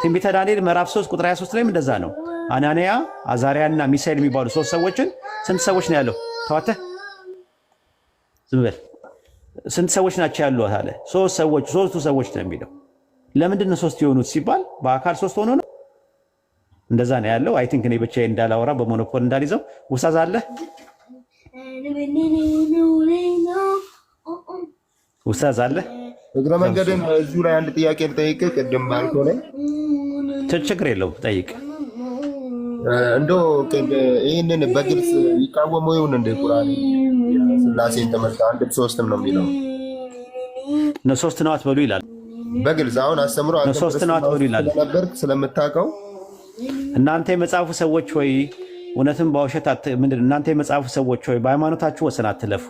ትንቢተ ዳንኤል ምዕራፍ 3 ቁጥር 23 ላይም እንደዛ ነው። አናንያ አዛሪያና ሚሳኤል የሚባሉ 3 ሰዎችን ስንት ሰዎች ነው ያለው? ተዋተህ ዝም በል። ስንት ሰዎች ናቸው ያሉት አለ? 3 ሰዎች ነው የሚለው። ለምንድን ነው 3 የሆኑት ሲባል በአካል 3 ሆኖ ነው። እንደዛ ነው ያለው። አይ ቲንክ እኔ ብቻዬን እንዳላወራ በሞኖፖል እንዳልይዘው። ውስታዝ አለ? ውስታዝ አለ? እግረ መንገድን እዚሁ ላይ አንድ ጥያቄ ልጠይቅህ። ቅድም ባልከው ላይ ችግር የለውም ጠይቅ። እንደው ይህንን በግልጽ ይቃወመው ይሁን እንደ ቁርአን ስላሴን ተመልካ አንድም 3ም ነው የሚለው ነው። 3 ነው አትበሉ ይላል በግልጽ። አሁን አስተምሮ ነው 3 ነው አትበሉ ይላል። ስለምታውቀው እናንተ የመጽሐፉ ሰዎች ሆይ እውነትም በውሸት እናንተ የመጽሐፉ ሰዎች ሆይ በሃይማኖታችሁ ወሰን አትለፉ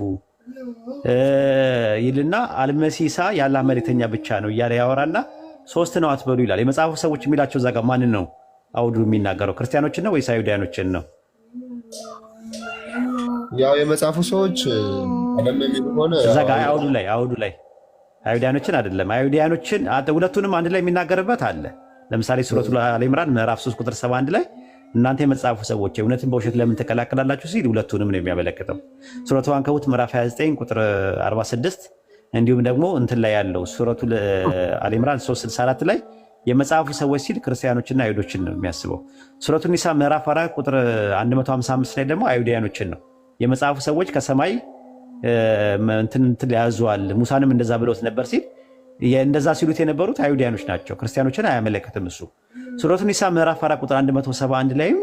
ይልና አልመሲሳ ያላህ መልእክተኛ ብቻ ነው እያለ ያወራና 3 ነው አትበሉ ይላል። የመጽሐፉ ሰዎች የሚላቸው እዛ ጋር ማንን ነው አውዱ የሚናገረው? ክርስቲያኖችን ነው ወይስ አይሁዳኖችን ነው? ያው የመጽሐፉ ሰዎች እዛ ጋር አውዱ ላይ አይሁዳኖችን አይደለም። አይሁዳኖችን ሁለቱንም አንድ ላይ የሚናገርበት አለ። ለምሳሌ ሱረቱ አሊ ኢምራን ምዕራፍ 3 ቁጥር 71 ላይ እናንተ የመጽሐፉ ሰዎች እውነትን በውሸት ለምን ትቀላቀላላችሁ ሲል ሁለቱንም ነው የሚያመለክተው። ሱረቱ አንከቡት ምዕራፍ 29 ቁጥር 46 እንዲሁም ደግሞ እንትን ላይ ያለው ሱረቱ አሊ ኢምራን 364 ላይ የመጽሐፉ ሰዎች ሲል ክርስቲያኖችና አይሁዶችን ነው የሚያስበው። ሱረቱ ኒሳ ምዕራፍ 4 ቁጥር 155 ላይ ደግሞ አይሁዳውያኖችን ነው። የመጽሐፉ ሰዎች ከሰማይ እንትን ያዙዋል ሙሳንም እንደዛ ብለውት ነበር ሲል እንደዛ ሲሉት የነበሩት አይሁዳውያኖች ናቸው። ክርስቲያኖችን አያመለክትም እሱ። ሱረቱ ኒሳ ምዕራፍ 4 ቁጥር 171 ላይም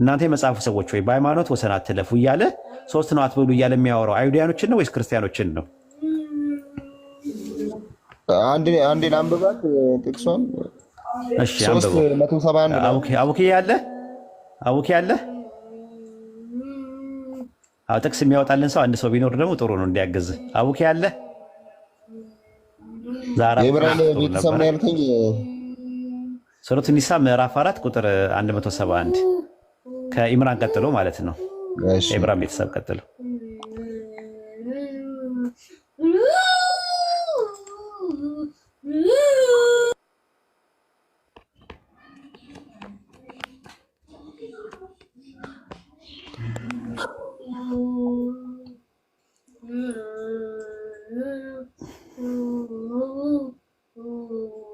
እናንተ የመጽሐፉ ሰዎች ወይ በሃይማኖት ወሰን አትለፉ እያለ ሶስት ነው አትበሉ እያለ የሚያወራው አይሁዳውያኖችን ነው ወይስ ክርስቲያኖችን ነው? አንዴ ላንብባት ጥቅሷን። እሺ አንብበው። 371 አቡኪ ያለ ጥቅስ የሚያወጣልን ሰው አንድ ሰው ቢኖር ደግሞ ጥሩ ነው እንዲያገዝ። አቡኪ ያለ የኢብራሂም ቤተሰብ ነው ያልከኝ። ሱረቱ ኒሳ ምዕራፍ 4 ቁጥር 171 ከኢምራን ቀጥሎ ማለት ነው። ከኢብራሂም ቤተሰብ ቀጥሎ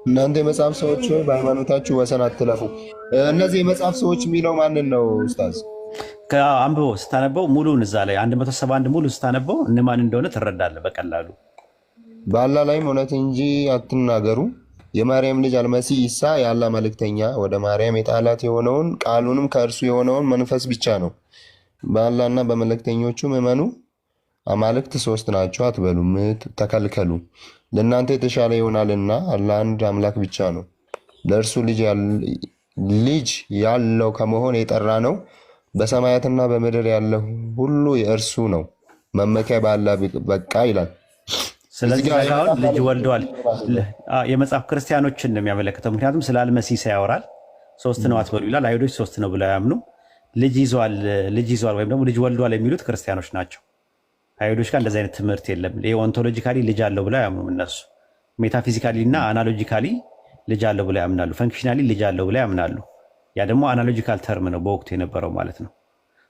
እናንተ የመጽሐፍ ሰዎች ሆይ በሃይማኖታችሁ ወሰን አትለፉ። እነዚህ የመጽሐፍ ሰዎች የሚለው ማንን ነው ኡስታዝ? አንብቦ ስታነበው ሙሉን እዛ ላይ 171 ሙሉ ስታነበው እነማን እንደሆነ ትረዳለህ በቀላሉ። በአላህ ላይም እውነት እንጂ አትናገሩ። የማርያም ልጅ አልመሲህ ኢሳ የአላህ መልእክተኛ ወደ ማርያም የጣላት የሆነውን ቃሉንም ከእርሱ የሆነውን መንፈስ ብቻ ነው። በአላህና በመልእክተኞቹም እመኑ። አማልክት ሶስት ናቸው አትበሉም፣ ተከልከሉ። ለእናንተ የተሻለ ይሆናልና አላህ አንድ አምላክ ብቻ ነው። ለእርሱ ልጅ ያለው ከመሆን የጠራ ነው። በሰማያትና በምድር ያለ ሁሉ የእርሱ ነው። መመኪያ በአላህ በቃ ይላል። ስለዚህ አሁን ልጅ ወልደዋል የመጽሐፍ ክርስቲያኖችን ነው የሚያመለክተው። ምክንያቱም ስለ አልመሲህ ያወራል። ሶስት ነው አትበሉ ይላል። አይሁዶች ሶስት ነው ብለው ያምኑ። ልጅ ይዟል ወይም ደግሞ ልጅ ወልዷል የሚሉት ክርስቲያኖች ናቸው። አይሁዶች ጋር እንደዚህ አይነት ትምህርት የለም። ኦንቶሎጂካሊ ልጅ አለው ብለው አያምኑም እነሱ። ሜታፊዚካሊ እና አናሎጂካሊ ልጅ አለው ብለው ያምናሉ። ፈንክሽናሊ ልጅ አለው ብለው ያምናሉ። ያ ደግሞ አናሎጂካል ተርም ነው በወቅቱ የነበረው ማለት ነው።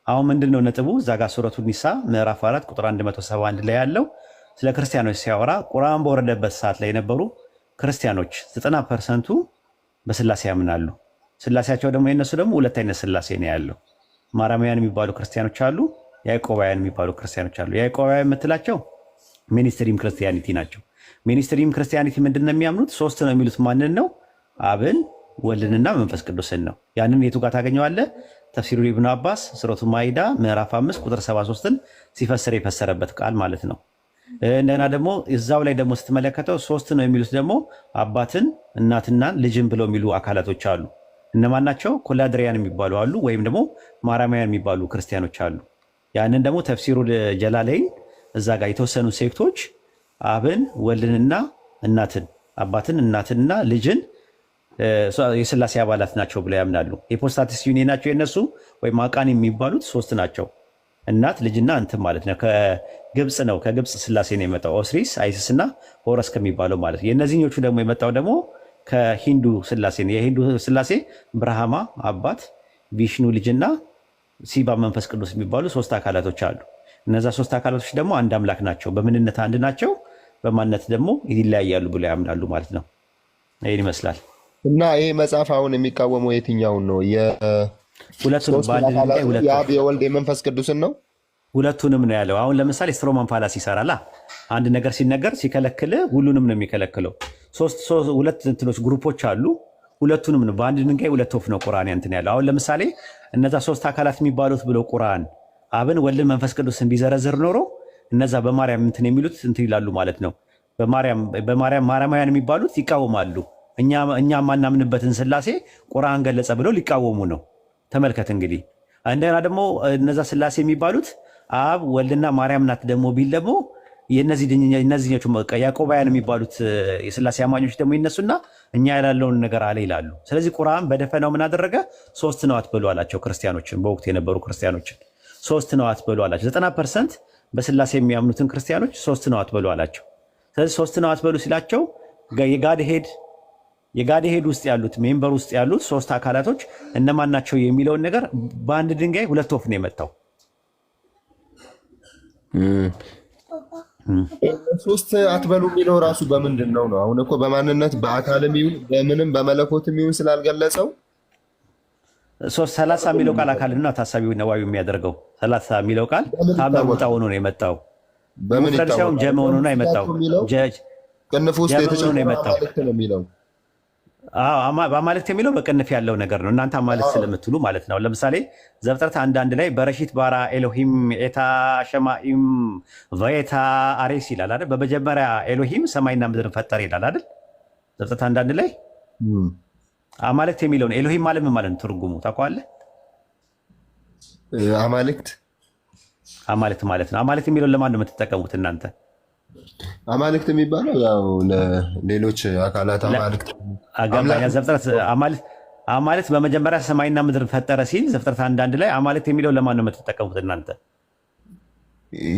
አሁን ምንድነው ነጥቡ? እዛ ጋር ሱረቱ ኒሳ ምዕራፍ 4 ቁጥር 171 ላይ ያለው ስለ ክርስቲያኖች ሲያወራ ቁርአን በወረደበት ሰዓት ላይ የነበሩ ክርስቲያኖች 90%ቱ በስላሴ ያምናሉ። ስላሴያቸው ደግሞ የነሱ ደግሞ ሁለት አይነት ስላሴ ነው ያለው። ማርያማውያን የሚባሉ ክርስቲያኖች አሉ፣ ያዕቆባውያን የሚባሉ ክርስቲያኖች አሉ። ያዕቆባውያን የምትላቸው ሚኒስትሪም ክርስቲያኒቲ ናቸው። ሚኒስትሪም ክርስቲያኒቲ ምንድን ነው የሚያምኑት? ሶስት ነው የሚሉት። ማንን ነው? አብን ወልድንና መንፈስ ቅዱስን ነው። ያንን የቱ ጋር ታገኘዋለህ? ተፍሲሩ ኢብኑ አባስ ሱረቱ ማኢዳ ምዕራፍ 5 ቁጥር 73ን ሲፈስር የፈሰረበት ቃል ማለት ነው። እንደገና ደግሞ እዛው ላይ ደግሞ ስትመለከተው ሶስት ነው የሚሉት ደግሞ አባትን እናትና ልጅን ብለው የሚሉ አካላቶች አሉ። እነማን ናቸው? ኮላድሪያን የሚባሉ አሉ፣ ወይም ደግሞ ማርያማውያን የሚባሉ ክርስቲያኖች አሉ። ያንን ደግሞ ተፍሲሩ ጀላለይን እዛ ጋር የተወሰኑ ሴክቶች አብን ወልድንና እናትን አባትን እናትንና ልጅን የስላሴ አባላት ናቸው ብለው ያምናሉ። የፖስታቲስ ዩኒየን ናቸው የነሱ ወይም አቃን የሚባሉት ሶስት ናቸው። እናት ልጅና እንትን ማለት ነው። ከግብፅ ነው። ከግብፅ ስላሴ ነው የመጣው። ኦስሪስ አይሲስ እና ሆረስ ከሚባለው ማለት ነው። የእነዚህኞቹ ደግሞ የመጣው ደግሞ ከሂንዱ ስላሴ ነው። የሂንዱ ስላሴ ብርሃማ አባት፣ ቪሽኑ ልጅና ሲባ መንፈስ ቅዱስ የሚባሉ ሶስት አካላቶች አሉ። እነዛ ሶስት አካላቶች ደግሞ አንድ አምላክ ናቸው። በምንነት አንድ ናቸው፣ በማንነት ደግሞ ይለያያሉ ብለው ያምናሉ ማለት ነው። ይህን ይመስላል። እና ይህ መጽሐፍ አሁን የሚቃወመው የትኛውን ነው? የአብ የወልድ የመንፈስ ቅዱስን ነው? ሁለቱንም ነው ያለው። አሁን ለምሳሌ ስትሮማን ፋላሲ ይሰራላ። አንድ ነገር ሲነገር ሲከለክል ሁሉንም ነው የሚከለክለው። ሁለት እንትኖች ግሩፖች አሉ። ሁለቱንም ነው። በአንድ ድንጋይ ሁለት ወፍ ነው ቁርአን እንትን ያለው። አሁን ለምሳሌ እነዛ ሶስት አካላት የሚባሉት ብለው ቁርአን አብን ወልድን መንፈስ ቅዱስን ቢዘረዝር ኖሮ እነዛ በማርያም እንትን የሚሉት እንትን ይላሉ ማለት ነው። በማርያም ማርያማውያን የሚባሉት ይቃወማሉ። እኛ ማናምንበትን ስላሴ ቁርአን ገለጸ ብለው ሊቃወሙ ነው። ተመልከት እንግዲህ። እንደገና ደግሞ እነዛ ስላሴ የሚባሉት አብ ወልድና ማርያም ናት ደግሞ ቢል ደግሞ የነዚህኞቹ ያዕቆባውያን የሚባሉት የስላሴ አማኞች ደግሞ ይነሱና እኛ ያላለውን ነገር አለ ይላሉ። ስለዚህ ቁርአን በደፈናው ምን አደረገ? ሶስት ነው አትበሉ አላቸው ክርስቲያኖችን፣ በወቅቱ የነበሩ ክርስቲያኖችን ሶስት ነው አትበሉ አላቸው። 90% በስላሴ የሚያምኑትን ክርስቲያኖች ሶስት ነው አትበሉ አላቸው። ስለዚህ ሶስት ነው አትበሉ ሲላቸው የጋድሄድ ውስጥ ያሉት ሜምበር ውስጥ ያሉት ሶስት አካላቶች እነማን ናቸው የሚለውን ነገር በአንድ ድንጋይ ሁለት ወፍ ነው የመታው። ሶስት አትበሉ የሚለው ራሱ በምንድን ነው? አሁን እኮ በማንነት በአካልም ይሁን በምንም በመለኮትም ይሁን ስላልገለጸው 30 የሚለው ቃል አካልና ታሳቢ ነዋዊ የሚያደርገው 30 የሚለው ቃል ታመጣ ሆኖ ነው የመጣው። በምን ሙፍረድ ሳይሆን ጀመ ሆኖ ነው የመጣው። ቅንፍ ውስጥ የተጨመረ አማልክት ነው የሚለው። አማልክት የሚለው በቅንፍ ያለው ነገር ነው። እናንተ አማልክት ስለምትሉ ማለት ነው። ለምሳሌ ዘፍጥረት 1:1 ላይ በረሺት ባራ ኤሎሂም ኤታ ሸማኢም ቨየታ አሬስ ይላል አይደል? በመጀመሪያ ኤሎሂም ሰማይና ምድርን ፈጠረ ይላል አይደል? ዘፍጥረት 1:1 ላይ አማልክት የሚለውን ኤሎሂም ማለት ምን ማለት ነው? ትርጉሙ ታውቀዋለህ? አማልክት ማለት ነው። አማልክት የሚለውን ለማን ነው የምትጠቀሙት እናንተ? አማልክት የሚባለው ያው ለሌሎች አካላት አማልክት አጋባኛ። ዘፍጥረት አማልክት በመጀመሪያ ሰማይና ምድርን ፈጠረ ሲል ዘፍጥረት 1:1 ላይ አማልክት የሚለውን ለማን ነው የምትጠቀሙት እናንተ?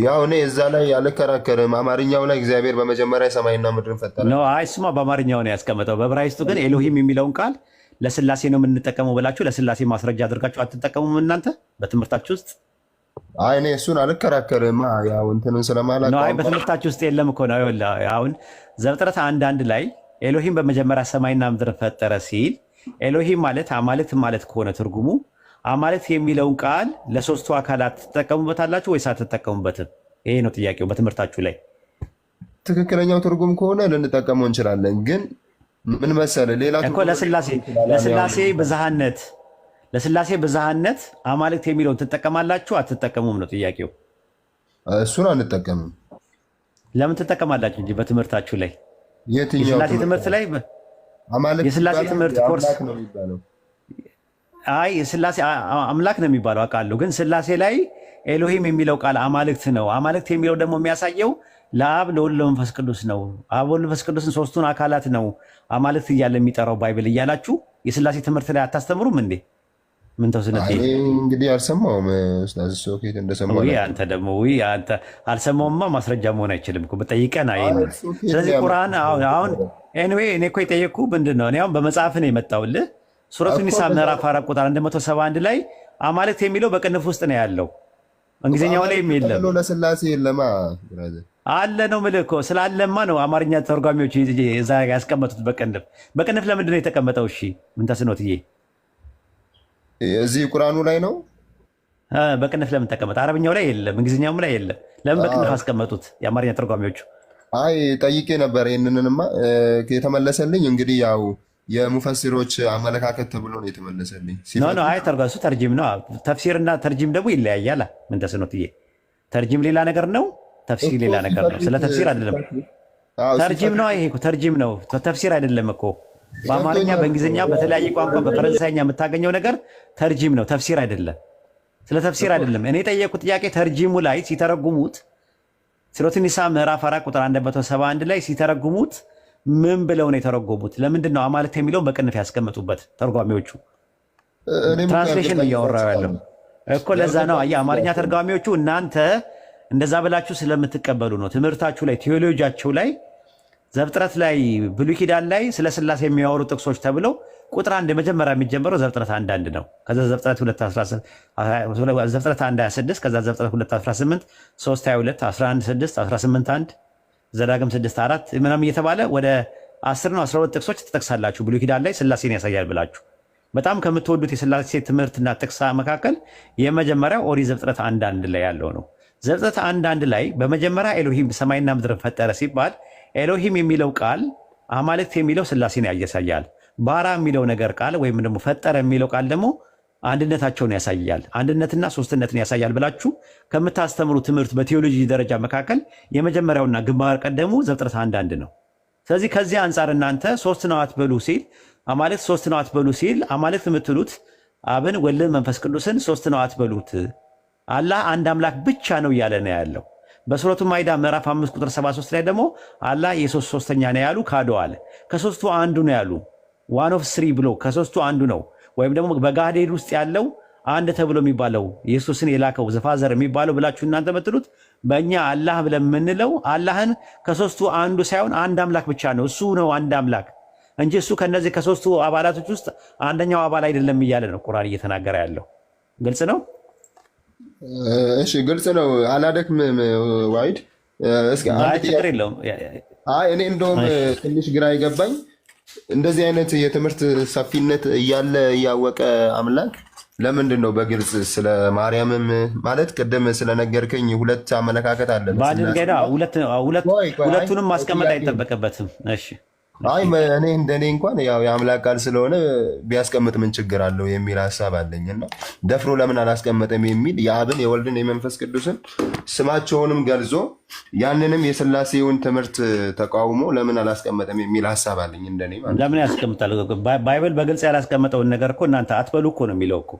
ያው እኔ እዛ ላይ አልከራከርም። አማርኛው ላይ እግዚአብሔር በመጀመሪያ ሰማይና ምድርን ፈጠረ ነው። አይ እሱማ በአማርኛው ነው ያስቀመጠው። በዕብራይስጡ ግን ኤሎሂም የሚለውን ቃል ለስላሴ ነው የምንጠቀመው ብላችሁ ለስላሴ ማስረጃ አድርጋችሁ አትጠቀሙም እናንተ በትምህርታችሁ ውስጥ? አይ እኔ እሱን አልከራከርም። ያው እንትኑን ስለማላውቅ ነው። አይ በትምህርታችሁ ውስጥ የለም እኮ ነው። አሁን ዘፍጥረት 1:1 ላይ ኤሎሂም በመጀመሪያ ሰማይና ምድርን ፈጠረ ሲል ኤሎሂም ማለት አማልክት ማለት ከሆነ ትርጉሙ አማልክት የሚለውን ቃል ለሶስቱ አካላት ትጠቀሙበታላችሁ ወይስ አትጠቀሙበትም? ይሄ ነው ጥያቄው በትምህርታችሁ ላይ። ትክክለኛው ትርጉም ከሆነ ልንጠቀመው እንችላለን። ግን ምን መሰለህ ሌላ እኮ ለስላሴ ብዝሃነት አማልክት የሚለውን ትጠቀማላችሁ አትጠቀሙም ነው ጥያቄው። እሱን አንጠቀምም። ለምን ትጠቀማላችሁ እንጂ በትምህርታችሁ ላይ? የስላሴ ትምህርት ላይ የስላሴ ትምህርት ኮርስ ነው የሚባለው። አይ የስላሴ አምላክ ነው የሚባለው አውቃለሁ። ግን ስላሴ ላይ ኤሎሂም የሚለው ቃል አማልክት ነው። አማልክት የሚለው ደግሞ የሚያሳየው ለአብ ለወልድ ለመንፈስ ቅዱስ ነው። አብ ወልድ መንፈስ ቅዱስን ሶስቱን አካላት ነው አማልክት እያለ የሚጠራው ባይብል እያላችሁ የስላሴ ትምህርት ላይ አታስተምሩም እንዴ? ምን ተውስነት እንግዲህ አልሰማሁም። ኡስታዝ ሶኬት እንደሰማሁ አንተ ደግሞ አንተ አልሰማሁማ ማስረጃ መሆን አይችልም እኮ በጠይቀን አይ። ስለዚህ ቁርአን አሁን ኤኒዌይ እኔ እኮ የጠየቅኩህ ምንድን ነው? እኔ አሁን በመጽሐፍ ነው የመጣሁልህ። ሱረቱ ኒሳ ምዕራፍ 4 ቁጥር 171 ላይ አማልክት የሚለው በቅንፍ ውስጥ ነው ያለው። እንግሊዝኛው ላይ የለም። ለስላሴ የለማ አለ ነው የምልህ እኮ። ስላለማ ነው አማርኛ ተርጓሚዎች እዛ ያስቀመጡት በቅንፍ ለምንድን ነው የተቀመጠው? እሺ ምን ተስኖትዬ እዚህ ቁርአኑ ላይ ነው በቅንፍ ለምን ተቀመጠ? አረብኛው ላይ የለም፣ እንግሊዝኛውም ላይ የለም። ለምን በቅንፍ አስቀመጡት የአማርኛ ተርጓሚዎቹ? አይ ጠይቄ ነበር። ይህንንማ የተመለሰልኝ እንግዲህ ያው የሙፈሲሮች አመለካከት ተብሎ ነው የተመለሰልኝ። አይ ተርጓሱ ተርጂም ነው። ተፍሲርና ተርጂም ደግሞ ይለያያል። ምን ተስኖትዬ ተርጂም ሌላ ነገር ነው፣ ተፍሲር ሌላ ነገር ነው። ስለ ተፍሲር አይደለም። ተርጂም ነው። ይሄ ተርጂም ነው፣ ተፍሲር አይደለም እኮ። በአማርኛ በእንግሊዝኛ በተለያየ ቋንቋ በፈረንሳይኛ የምታገኘው ነገር ተርጂም ነው፣ ተፍሲር አይደለም። ስለ ተፍሲር አይደለም እኔ የጠየቁት ጥያቄ። ተርጂሙ ላይ ሲተረጉሙት ሱረቱ ኒሳ ምዕራፍ 4 ቁጥር 171 ላይ ሲተረጉሙት ምን ብለው ነው የተረጎሙት? ለምንድን ነው አማልክት የሚለውን በቅንፍ ያስቀመጡበት ተርጓሚዎቹ? ትራንስሌሽን እያወራሁ ያለው እኮ ለዛ ነው። የአማርኛ ተርጓሚዎቹ እናንተ እንደዛ ብላችሁ ስለምትቀበሉ ነው። ትምህርታችሁ ላይ ቴዎሎጂያቸው ላይ ዘፍጥረት ላይ ብሉይ ኪዳን ላይ ስለ ስላሴ የሚያወሩ ጥቅሶች ተብለው ቁጥር 1 መጀመሪያ የሚጀምረው ዘፍጥረት 1:1 ነው። ከዛ ዘፍጥረት 2:26 ከዛ ዘፍጥረት 2:18 3:22 11:6 18:1 ዘዳግም 6:4 ምናምን እየተባለ ወደ 10 ነው 12 ጥቅሶች ትጠቅሳላችሁ ብሉይ ኪዳን ላይ ስላሴን ያሳያል ብላችሁ። በጣም ከምትወዱት የስላሴ ትምህርትና ጥቅሳ መካከል የመጀመሪያው ኦሪት ዘፍጥረት 1:1 ላይ ያለው ነው። ዘፍጥረት 1:1 ላይ በመጀመሪያ ኤሎሂም ሰማይና ምድርን ፈጠረ ሲባል ኤሎሂም የሚለው ቃል አማልክት የሚለው ስላሴን ያሳያል። ባራ የሚለው ነገር ቃል ወይም ደግሞ ፈጠረ የሚለው ቃል ደግሞ አንድነታቸውን ያሳያል። አንድነትና ሶስትነትን ያሳያል ብላችሁ ከምታስተምሩ ትምህርት በቴዎሎጂ ደረጃ መካከል የመጀመሪያውና ግንባር ቀደሙ ዘፍጥረት 1:1 ነው። ስለዚህ ከዚህ አንጻር እናንተ ሶስት ነው አትበሉ ሲል አማልክት ሶስት ነው አትበሉ ሲል አማልክት የምትሉት አብን፣ ወልድን፣ መንፈስ ቅዱስን ሶስት ነው አትበሉት፣ አላህ አንድ አምላክ ብቻ ነው እያለ ነው ያለው። በሱረቱ ማይዳ ምዕራፍ 5 ቁጥር 73 ላይ ደግሞ አላህ የሶስት ሶስተኛ ነው ያሉ ካደዋል። ከሶስቱ አንዱ ነው ያሉ ዋን ኦፍ ስሪ ብሎ ከሶስቱ አንዱ ነው። ወይም ደግሞ በጋዴድ ውስጥ ያለው አንድ ተብሎ የሚባለው ኢየሱስን የላከው ዘፋዘር የሚባለው ብላችሁ እናንተ የምትሉት በእኛ አላህ ብለን የምንለው አላህን ከሶስቱ አንዱ ሳይሆን አንድ አምላክ ብቻ ነው፣ እሱ ነው አንድ አምላክ እንጂ እሱ ከነዚህ ከሶስቱ አባላቶች ውስጥ አንደኛው አባል አይደለም እያለ ነው ቁርአን እየተናገረ ያለው። ግልጽ ነው። እሺ ግልጽ ነው። አላደክምም ዋይድ እስኪ አንድ ችግር የለውም። እኔ እንደውም ትንሽ ግራ ይገባኝ እንደዚህ አይነት የትምህርት ሰፊነት እያለ እያወቀ አምላክ ለምንድን ነው በግልጽ ስለ ማርያምም ማለት ቅድም ስለነገርከኝ ሁለት አመለካከት አለ። ሁለቱንም ማስቀመጥ አይጠበቅበትም። እሺ እኔ እንደኔ እንኳን ያው የአምላክ ቃል ስለሆነ ቢያስቀምጥ ምን ችግር አለው የሚል ሀሳብ አለኝ እና ደፍሮ ለምን አላስቀመጠም የሚል የአብን የወልድን የመንፈስ ቅዱስን ስማቸውንም ገልጾ ያንንም የስላሴውን ትምህርት ተቃውሞ ለምን አላስቀመጠም የሚል ሀሳብ አለኝ እንደኔ ማለት። ለምን ያስቀምጣል? ባይብል በግልጽ ያላስቀመጠውን ነገር እኮ እናንተ አትበሉ እኮ ነው የሚለው እኮ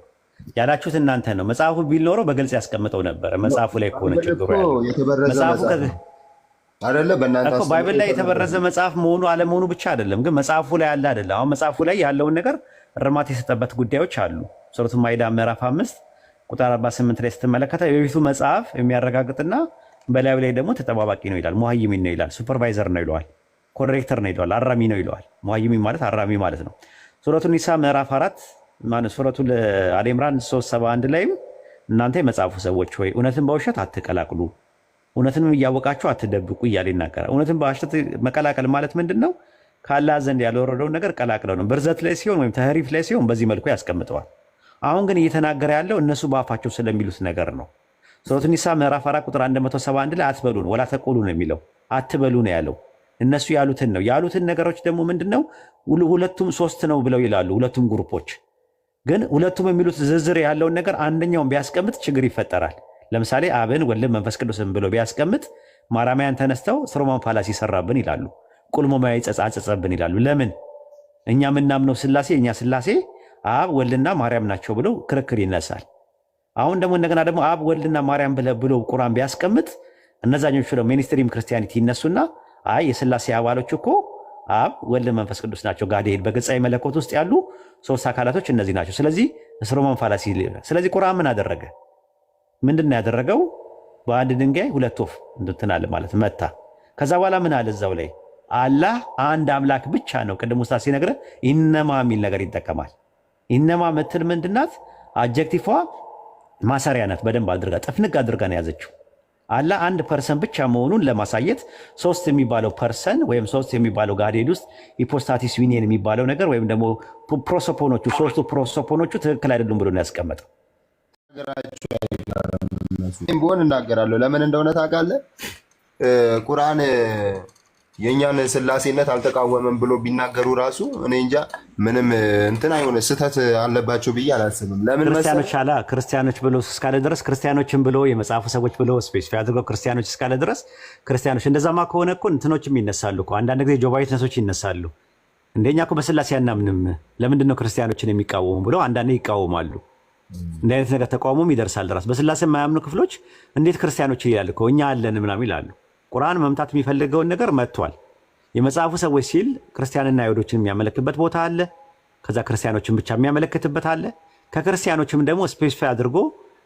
ያላችሁት እናንተ ነው። መጽሐፉ ቢል ኖሮ በግልጽ ያስቀምጠው ነበረ። መጽሐፉ ላይ እኮ ነው ችግሩ ያለው። አይደለ በእናንተ ባይብል ላይ የተበረዘ መጽሐፍ መሆኑ አለመሆኑ ብቻ አይደለም፣ ግን መጽሐፉ ላይ ያለ አይደለም። አሁን መጽሐፉ ላይ ያለውን ነገር እርማት የሰጠበት ጉዳዮች አሉ። ሱረቱ ማኢዳ ምዕራፍ 5 ቁጥር 48 ላይ ስትመለከተ የበፊቱ መጽሐፍ የሚያረጋግጥና በላዩ ላይ ደግሞ ተጠባባቂ ነው ይላል። ሙሃይሚን ነው ይላል። ሱፐርቫይዘር ነው ይለዋል። ኮሬክተር ነው ይለዋል። አራሚ ነው ይለዋል። ሙሃይሚን ማለት አራሚ ማለት ነው። ሱረቱ ኒሳ ምዕራፍ 4 ማለት ሱረቱ አሊ ኢምራን 371 ላይም እናንተ የመጽሐፉ ሰዎች ሆይ እውነትን በውሸት አትቀላቅሉ፣ እውነትንም እያወቃችሁ አትደብቁ እያለ ይናገራል። እውነትን በውሸት መቀላቀል ማለት ምንድን ነው? ከአላህ ዘንድ ያልወረደውን ነገር ቀላቅለው ነው። በርዘት ላይ ሲሆን ወይም ተህሪፍ ላይ ሲሆን በዚህ መልኩ ያስቀምጠዋል። አሁን ግን እየተናገረ ያለው እነሱ በአፋቸው ስለሚሉት ነገር ነው። ሱረቱ ኒሳ ምዕራፍ 4 ቁጥር 171 ላይ አትበሉ ነው ወላ ተቁሉ ነው የሚለው። አትበሉ ነው ያለው። እነሱ ያሉትን ነው። ያሉትን ነገሮች ደግሞ ምንድን ነው? ሁለቱም ሶስት ነው ብለው ይላሉ ሁለቱም ግሩፖች። ግን ሁለቱም የሚሉት ዝርዝር ያለውን ነገር አንደኛውን ቢያስቀምጥ ችግር ይፈጠራል። ለምሳሌ አብን ወልድን መንፈስ ቅዱስን ብሎ ቢያስቀምጥ ማራማያን ተነስተው ስሮማን ፋላሲ ይሰራብን ይላሉ። ቁልሞማዊ ጸጻጸጸብን ይላሉ። ለምን? እኛ የምናምነው ስላሴ እኛ ስላሴ አብ ወልድና ማርያም ናቸው ብሎ ክርክር ይነሳል። አሁን ደግሞ እንደገና ደግሞ አብ ወልድና ማርያም ብሎ ቁርአን ቢያስቀምጥ እነዛኞቹ ደግሞ ሚኒስትሪም ክርስቲያኒቲ ይነሱና አይ የስላሴ አባሎች እኮ አብ ወልድ መንፈስ ቅዱስ ናቸው። ጋዴል በገጻዊ መለኮት ውስጥ ያሉ ሶስት አካላቶች እነዚህ ናቸው። ስለዚህ ስሮማን ፋላሲ። ስለዚህ ቁርአን ምን አደረገ? ምንድን ያደረገው? በአንድ ድንጋይ ሁለት ወፍ እንትናል ማለት መታ። ከዛ በኋላ ምን አለ እዛው ላይ አላህ አንድ አምላክ ብቻ ነው። ቅድም ውስጥ ሲነግረ ኢነማ የሚል ነገር ይጠቀማል። ኢነማ ምትል ምንድናት? አጀክቲፏ ማሰሪያ ናት። በደንብ አድርጋ ጥፍንግ አድርጋ ነው ያዘችው። አላህ አንድ ፐርሰን ብቻ መሆኑን ለማሳየት ሶስት የሚባለው ፐርሰን ወይም ሶስት የሚባለው ጋዴል ውስጥ ሂፖስታቲስ ዩኒየን የሚባለው ነገር ወይም ደግሞ ፕሮሶፖኖቹ ሶስቱ ፕሮሶፖኖቹ ትክክል አይደሉም ብሎ ነው ያስቀመጠው። ቢሆን እናገራለሁ። ለምን እንደሆነ ታውቃለህ? ቁርአን የእኛን ስላሴነት አልተቃወመም ብሎ ቢናገሩ ራሱ እኔ እንጃ ምንም እንትን አይሆነ ስህተት አለባቸው ብዬ አላስብም። ለምን ክርስቲያኖች አላ ክርስቲያኖች ብሎ እስካለ ድረስ ክርስቲያኖችን ብሎ የመጽሐፉ ሰዎች ብሎ ስፔሲፋይ አድርገው ክርስቲያኖች እስካለ ድረስ ክርስቲያኖች እንደዛማ ከሆነ እኮ እንትኖችም ይነሳሉ እኮ አንዳንድ ጊዜ ጆባዊትነቶች ይነሳሉ። እንደኛ እኮ በስላሴ አናምንም ለምንድን ነው ክርስቲያኖችን የሚቃወሙ ብሎ አንዳንዴ ይቃወማሉ። እንዲህ አይነት ነገር ተቃውሞም ይደርሳል ድረስ በስላሴ የማያምኑ ክፍሎች እንዴት ክርስቲያኖች ይላል እኮ እኛ አለን ምናምን ይላሉ። ቁርአን መምታት የሚፈልገውን ነገር መጥቷል። የመጽሐፉ ሰዎች ሲል ክርስቲያንና አይሁዶችን የሚያመለክበት ቦታ አለ። ከዛ ክርስቲያኖችን ብቻ የሚያመለክትበት አለ። ከክርስቲያኖችም ደግሞ ስፔሲፋይ አድርጎ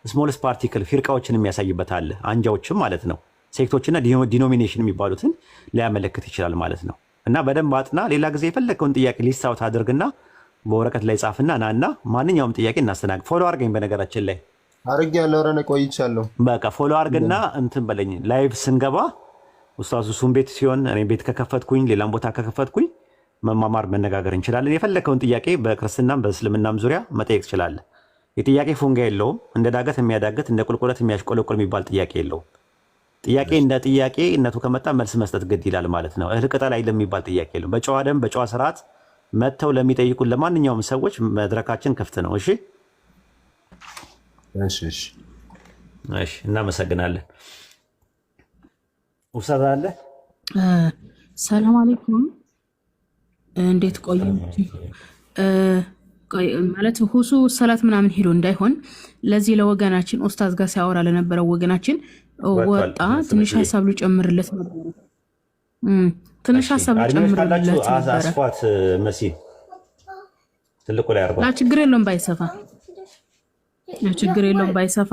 ስሞልስ ፓርቲክል ፊርቃዎችን የሚያሳይበት አለ። አንጃዎችም ማለት ነው። ሴክቶችና ዲኖሚኔሽን የሚባሉትን ሊያመለክት ይችላል ማለት ነው። እና በደንብ አጥና። ሌላ ጊዜ የፈለግከውን ጥያቄ ሊስታውት አድርግና በወረቀት ላይ ጻፍና ናና ማንኛውም ጥያቄ እናስተናግድ። ፎሎ አድርገኝ። በነገራችን ላይ አድርጌያለሁ። ኧረ ቆይቻለሁ። በቃ ፎሎ አድርግና እንትን በለኝ። ላይቭ ስንገባ ኡስታዙ ሱም ቤት ሲሆን እኔ ቤት ከከፈትኩኝ ሌላም ቦታ ከከፈትኩኝ መማማር መነጋገር እንችላለን። የፈለግከውን ጥያቄ በክርስትናም በእስልምናም ዙሪያ መጠየቅ ትችላለህ። የጥያቄ ፉንጋ የለውም። እንደ ዳገት የሚያዳገት እንደ ቁልቁለት የሚያሽቆለቁል የሚባል ጥያቄ የለውም። ጥያቄ እንደ ጥያቄነቱ ከመጣ መልስ መስጠት ግድ ይላል ማለት ነው። እህል ቅጠል አይደለም የሚባል ጥያቄ የለውም። በጨዋ ደንብ በጨዋ ስርዓት መጥተው ለሚጠይቁን ለማንኛውም ሰዎች መድረካችን ክፍት ነው። እሺ እሺ፣ እናመሰግናለን። ኡስታዝ አለ። ሰላም አለይኩም። እንዴት ቆዩ? ማለት ሁሱ ሰላት ምናምን ሄዶ እንዳይሆን ለዚህ ለወገናችን ኡስታዝ ጋር ሲያወራ ለነበረው ወገናችን ወጣ። ትንሽ ሀሳብ ልጨምርለት ነበር። ትንሽ ሀሳብ ልጨምርለት ነበር። አስፋት መሲ ትልቁ ላይ አርባ ችግር የለውም ባይሰፋ ችግር የለውም ባይሰፋ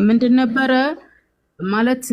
ምንድን ነበረ ማለት